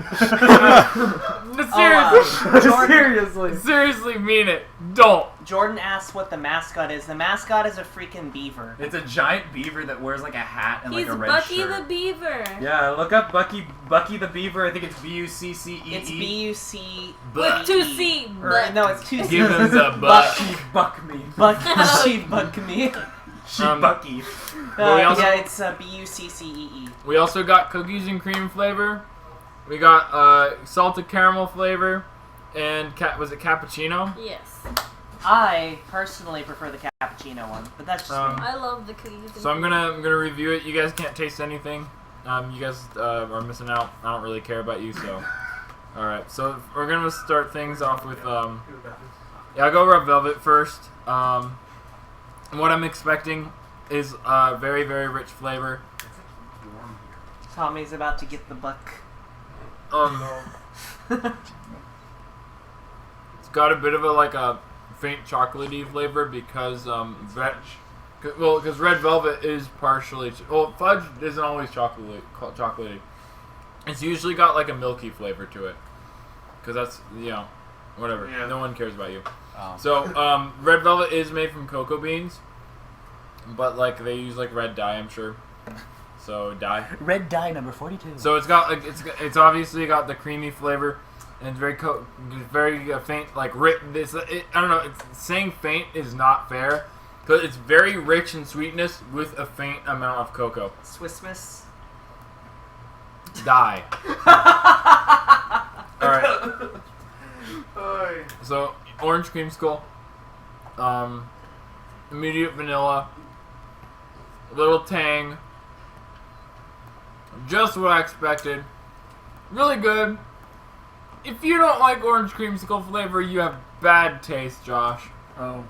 Seriously. Seriously mean it. Don't. Jordan asked what the mascot is. The mascot is a freaking beaver. It's a giant beaver that wears like a hat and He's like a red Bucky shirt. the Beaver. Yeah, look up Bucky the Beaver. I think it's Buccee. It's B-U-C... With 2 C. Or, no, it's 2 C. Give him the butt. She buck me. She buck me. She Bucky. But we also- Yeah, it's B-U-C-C-E-E. We also got cookies and cream flavor. We got salted caramel flavor, and was it cappuccino? Yes. I personally prefer the cappuccino one, but that's just me. I love the cookies. So I'm gonna review it. You guys can't taste anything. You guys are missing out. I don't really care about you, so. All right, so we're gonna start things off with yeah, I'll go red velvet first. What I'm expecting is very, very rich flavor. Tommy's about to get the buck. It's got a bit of a faint chocolatey flavor because because red velvet is partially fudge isn't always chocolatey. It's usually got like a milky flavor to it because that's whatever. Yeah. No one cares about you. So red velvet is made from cocoa beans, but like they use like red dye, I'm sure. So dye. Red dye number 42. So it's got like it's obviously got the creamy flavor, and it's very faint, like I don't know. Saying faint is not fair, because it's very rich in sweetness with a faint amount of cocoa. Swiss Miss. Dye. All right. So orange creamsicle, immediate vanilla, a little tang. Just what I expected. Really good. If you don't like orange creamsicle flavor, you have bad taste, Josh. Oh.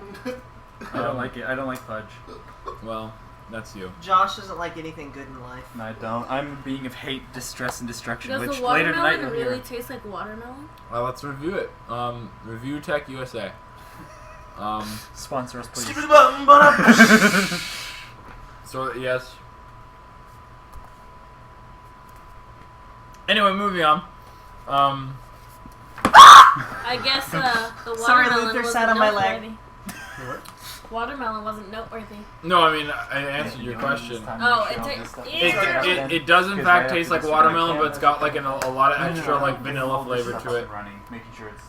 I don't like it. I don't like fudge. Well, that's you. Josh doesn't like anything good in life. No, I don't. I'm a being of hate, distress, and destruction. Does Which the later tonight watermelon you'll really hear. taste like watermelon? Well, let's review it. Review Tech USA. Sponsor us, please. So yes. Anyway, moving on. I guess the watermelon Sorry, Luther wasn't sat on my leg. noteworthy. Watermelon wasn't noteworthy. No, I mean I answered your question. Oh, It does in fact taste like watermelon, but it's got like a lot of extra like vanilla flavor to it. Making sure it's.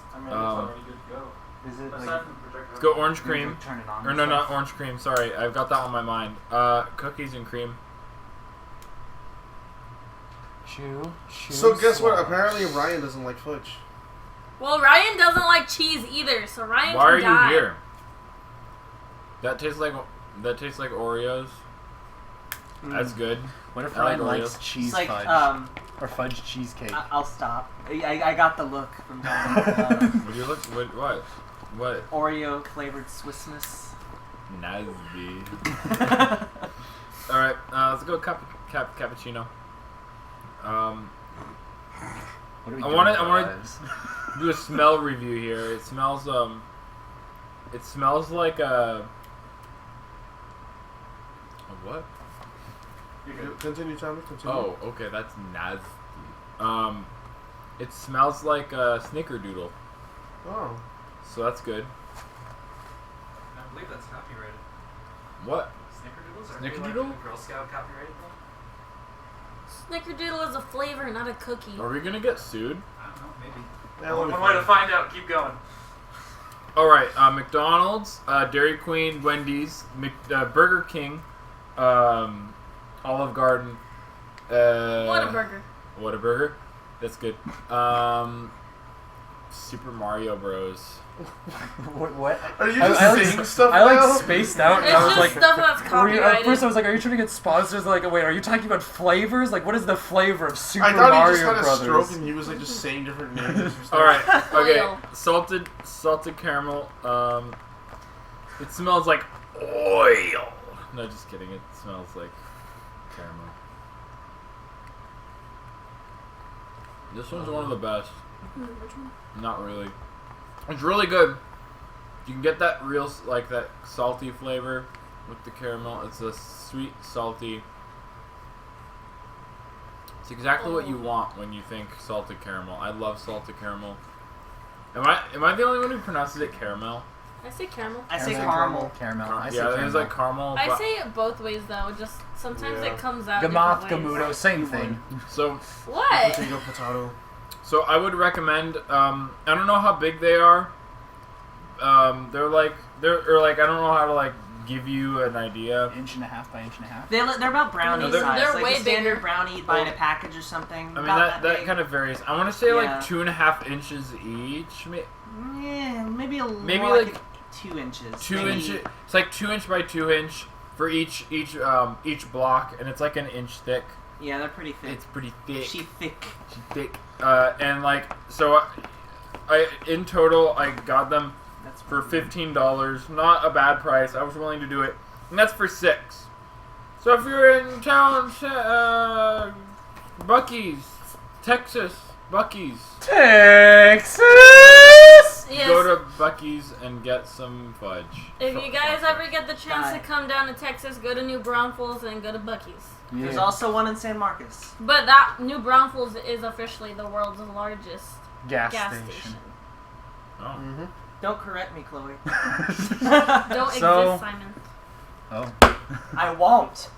Is it Let's go orange cream. Turn it on. Or no, not orange cream. Sorry, I've got that on my mind. Cookies and cream. chew? So guess what? swallow. Apparently Ryan doesn't like fudge. Well, Ryan doesn't like cheese either, so Ryan Why are can die. you here? That tastes like Oreos. That's good. What if I like Ryan likes Oreos. cheese It's like, fudge? Or fudge cheesecake? I'll stop. I got the look from Tommy. Would you look? What? Oreo flavored Swiss Miss. Nasty. All right, let's go cappuccino. What are we I doing wanna- with I our wanna- lives? Do a smell review here. It smells like a what? Continue, Tommy. Continue. Oh, okay, that's nasty. It smells like a snickerdoodle, Oh. so that's good. I believe that's copyrighted. What? Snickerdoodles? Are Snickerdoodle? They like a Girl Scout copyrighted thing? Snickerdoodle is a flavor, not a cookie. Are we gonna get sued? I don't know, maybe. Yeah, let me One way to find find out. Keep going. All right, McDonald's, Dairy Queen, Wendy's, Burger King, Olive Garden. Whataburger. Whataburger. That's good. Super Mario Bros. What? Are you I just like- saying stuff I now? like spaced out. It's And I was just like, stuff that's at copyrighted. first I was like, are you trying to get sponsors? Like, wait, are you talking about flavors? Like, what is the flavor of Super I thought Mario he just had a Brothers? stroke and he was like just saying different names. or stuff. All right. Okay. Oil. Salted caramel. It smells like oil. No, just kidding. It smells like caramel. This one's one of the best. Which one? Not really. It's really good. You can get that real, like that salty flavor with the caramel. It's a sweet, salty. It's exactly what you want when you think salted caramel. I love salted caramel. Am I the only one who pronounces it caramel? I say caramel. I say caramel. Caramel. I say Yeah, caramel. there's like caramel. I but- say it both ways though. Just sometimes Yeah. it comes out. Gamoth, different ways. Gamudo, same thing. So What? Potato, potato. So I would recommend. I don't know how big they are. They're like I don't know how to like give you an idea. 1.5 by 1.5. They're about brownie No, they're- size. they're like way a standard bigger. brownie you'd buy in a package or something. I mean, about that big. kind of varies. I want to say Yeah. like 2.5 inches each. Yeah, maybe a little Maybe more like 2 inches. 2 maybe. inches. It's like 2 inch by 2 inch for each block, and it's like an inch thick. Yeah, they're pretty thick. It's pretty thick. She thick. She's thick. And like so, I in total I got them That's for $15. Not a bad price. I was willing to do it, and that's for 6. So if you're in town, Buc-ee's, Texas, Buc-ee's. Texas. Yes. Go to Buc-ee's and get some fudge. If you guys ever get the chance Die. to come down to Texas, go to New Braunfels and go to Buc-ee's. There's also one in San Marcos. But that New Braunfels is officially the world's largest Gas station. Oh. Mm-hmm. Don't correct me, Chloe. Don't So- exist, Simon. Oh. I won't.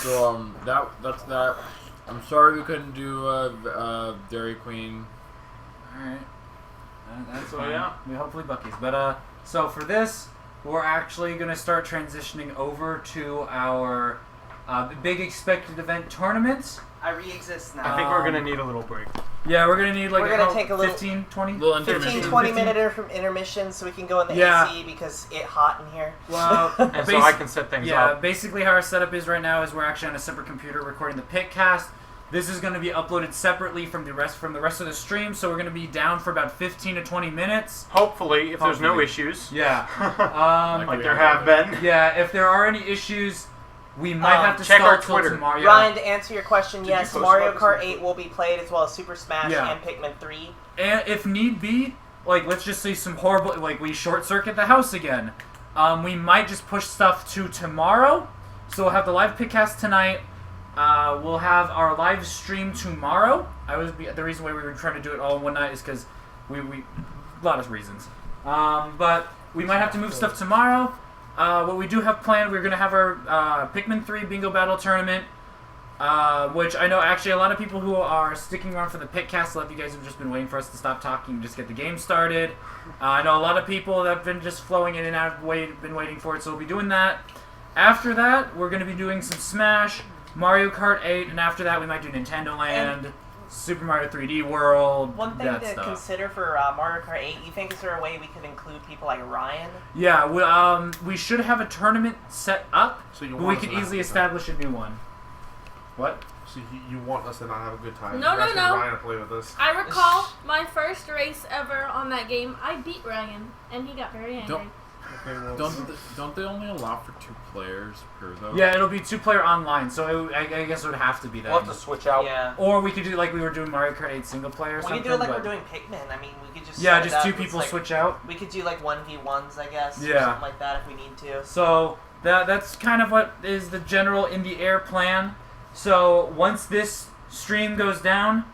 So that's that. I'm sorry we couldn't do Dairy Queen. Alright. That's So, fine. yeah. We hopefully Buc-ee's. But so for this, we're actually gonna start transitioning over to our big expected event tournament. I re-exist now. I think we're gonna need a little break. Yeah, we're gonna need like We're gonna take a little- 15, 20? Little 15, intermission. 20 minute from intermission so we can go in the Yeah. AC because it's hot in here. Well, And so I can set things yeah, up. basically how our setup is right now is we're actually on a separate computer recording the Pikcast. This is going to be uploaded separately from the rest of the stream, so we're going to be down for about 15 to 20 minutes. Hopefully, if there's no Hopefully. issues. Yeah. Like there have been. Yeah, if there are any issues, we might have to check our stall till Twitter. tomorrow. Yeah. Ryan, to answer your question, Did you yes, post Mario about this Kart on 8 will be played as well as Super Smash Yeah. and Pikmin 3. And if need be, like let's just say some horrible, like we short circuit the house again. We might just push stuff to tomorrow. So we'll have the live Pikcast tonight. We'll have our live stream tomorrow. The reason why we were trying to do it all in one night is because we a lot of reasons. But we might have to move stuff tomorrow. What we do have planned, we're gonna have our Pikmin 3 Bingo Battle Tournament. Which I know actually a lot of people who are sticking around for the Pikcast, a lot of you guys have just been waiting for us to stop talking and just get the game started. I know a lot of people that have been just flowing in and out, been waiting for it, so we'll be doing that. After that, we're going to be doing some Smash, Mario Kart 8, and after that we might do Nintendo Land, Super Mario 3D World, One thing that to stuff. consider for Mario Kart 8, you think is there a way we could include people like Ryan? Yeah, we should have a tournament set up, So you but we want us could to not easily have a good time. establish a new one. What? So you want us to not have a good time? No, You're no, asking no. Ryan to play with us. I recall my first race ever on that game. I beat Ryan, and he got very angry. Don't they only allow for 2 players per though? Yeah, it'll be 2-player online, so I guess it would have to be that. We'll have to switch out. Yeah. Or we could do like we were doing Mario Kart 8 single player or We something. could do it like but- we're doing Pikmin. I mean, we could just Yeah, set it just up. 2 It's people like, switch out. We could do like 1v1s, I guess, or Yeah. something like that if we need to. So that's kind of what is the general in the air plan. So once this stream goes down,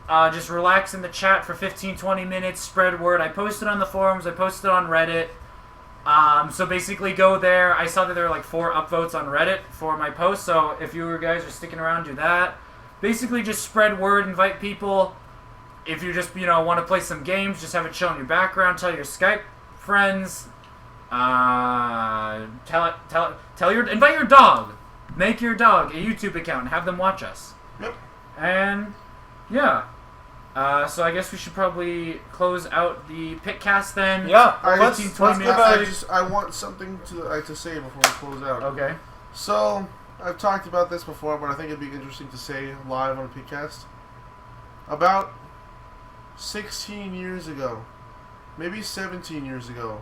just relax in the chat for 15-20 minutes, spread word. I posted on the forums, I posted on Reddit. So basically go there. I saw that there were like 4 upvotes on Reddit for my post, so if you guys are sticking around, do that. Basically just spread word, invite people. If you just, want to play some games, just have it show in your background, tell your Skype friends. Invite your dog. Make your dog a YouTube account and have them watch us. Yep. And yeah. So I guess we should probably close out the Pikcast then. Yeah, I, let's 15, let's 20 give minutes. a I want something to say before we close out. Okay. So, I've talked about this before, but I think it'd be interesting to say live on a Pikcast. About 16 years ago, maybe 17 years ago,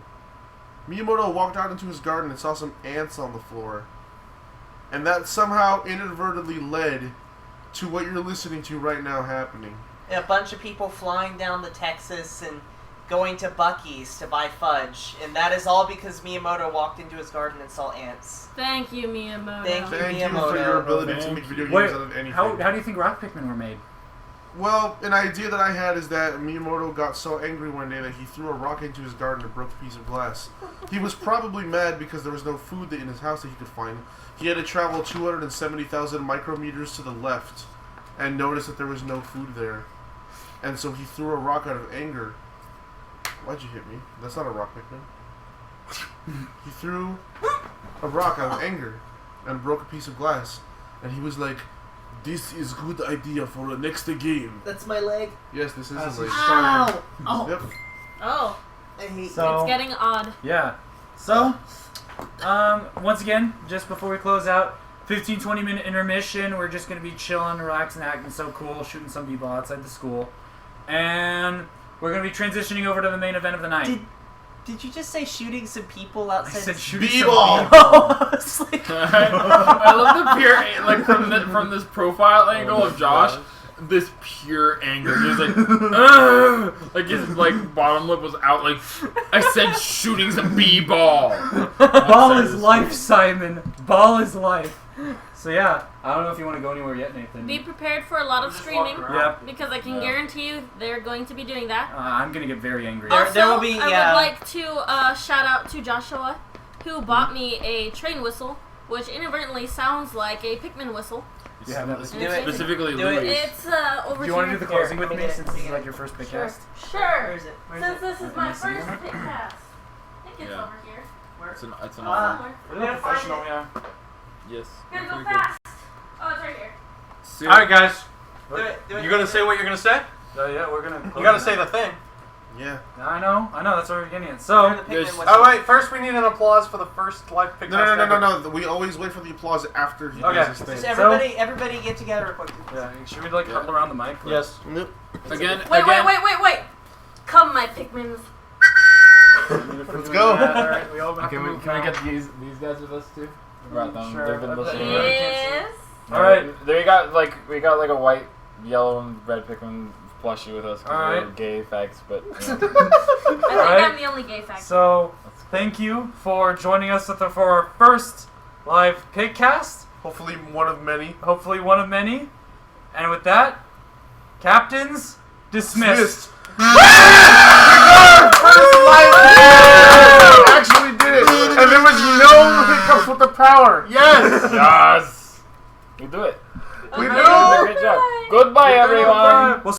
Miyamoto walked out into his garden and saw some ants on the floor. And that somehow inadvertently led to what you're listening to right now happening. And a bunch of people flying down to Texas and going to Buc-ee's to buy fudge. And that is all because Miyamoto walked into his garden and saw ants. Thank you, Miyamoto. Thank you. Thank you Miyamoto. for your ability to Thank make video games Wait, out of anything. how do you think Rock Pikmin were made? Well, an idea that I had is that Miyamoto got so angry one day that he threw a rock into his garden and broke a piece of glass. He was probably mad because there was no food in his house that he could find. He had to travel 270,000 micrometers to the left and noticed that there was no food there. And so he threw a rock out of anger. Why'd you hit me? That's not a rock, Pikmin. he threw a rock out of anger and broke a piece of glass. And he was like, "This is good idea for the next game." That's my leg. Yes, this is his leg. Ow! Oh. Yep. Oh, I hate So it's getting odd. yeah. So once again, just before we close out, 15-20 minute intermission. We're just gonna be chilling, relaxing, acting so cool, shooting some b-ball outside the school, and we're gonna be transitioning over to the main event of the night. Did you just say shooting some people I outside? said shooting B-ball. some b-ball. I love the pure, like from this profile angle of Josh, this pure anger. He's like, ugh! Like his like bottom lip was out. Like I said, shooting some b-ball. Ball is life, Simon. Ball is life. So yeah, I don't know if you want to go anywhere yet, Nathan. Be prepared for a lot of streaming Yep. because I can guarantee you they're going to be doing that. I'm gonna get very angry. There- Also, there will be- I yeah. would like to shout out to Joshua, who bought me a train whistle, which inadvertently sounds like a Pikmin whistle. You have that Do it. Specifically, Do it. Louis. It's over Do you want to here. do the closing with Let me me get it. since Let this me is get like your first big Sure. cast? Sure. Where is it? Where is Since it? this is my see first it? pick pass. I think it's Yeah. over here. It's an Somewhere. Really Gotta find professional, it. yeah. yes. Gotta go fast. Oh, it's right here. All right, guys. Do it. Do it. You gonna say what you're gonna say? Yeah, we're gonna. You gotta say the thing. Yeah. I know. That's what we're getting at. Where So, the Pikmin there's- whistle? Oh wait, first we need an applause for the first live pick. No. We always wait for the applause after he Okay. does his Just thing. everybody get together real quick. yeah, should we like huddle around the mic? Yes. Again. Wait. Come, my Pikmins. Let's go. All right, we all have to Can we move can we now. get these guys with us too? We brought them. Sure. They've been Okay. listening. Yes. All right. There we got like a white, yellow, and red Pikmin plushie with us because All we're right. gay facts, but I think Alright. I'm the only gay factor. So, thank you for joining us for our first live Pikcast. Hopefully one of many. Hopefully one of many. And with that, captains dismissed. First live we actually did it, and there was no hiccups with the power. Yes. yes, we do it. We Okay. do. Great job. Goodbye, everyone. We'll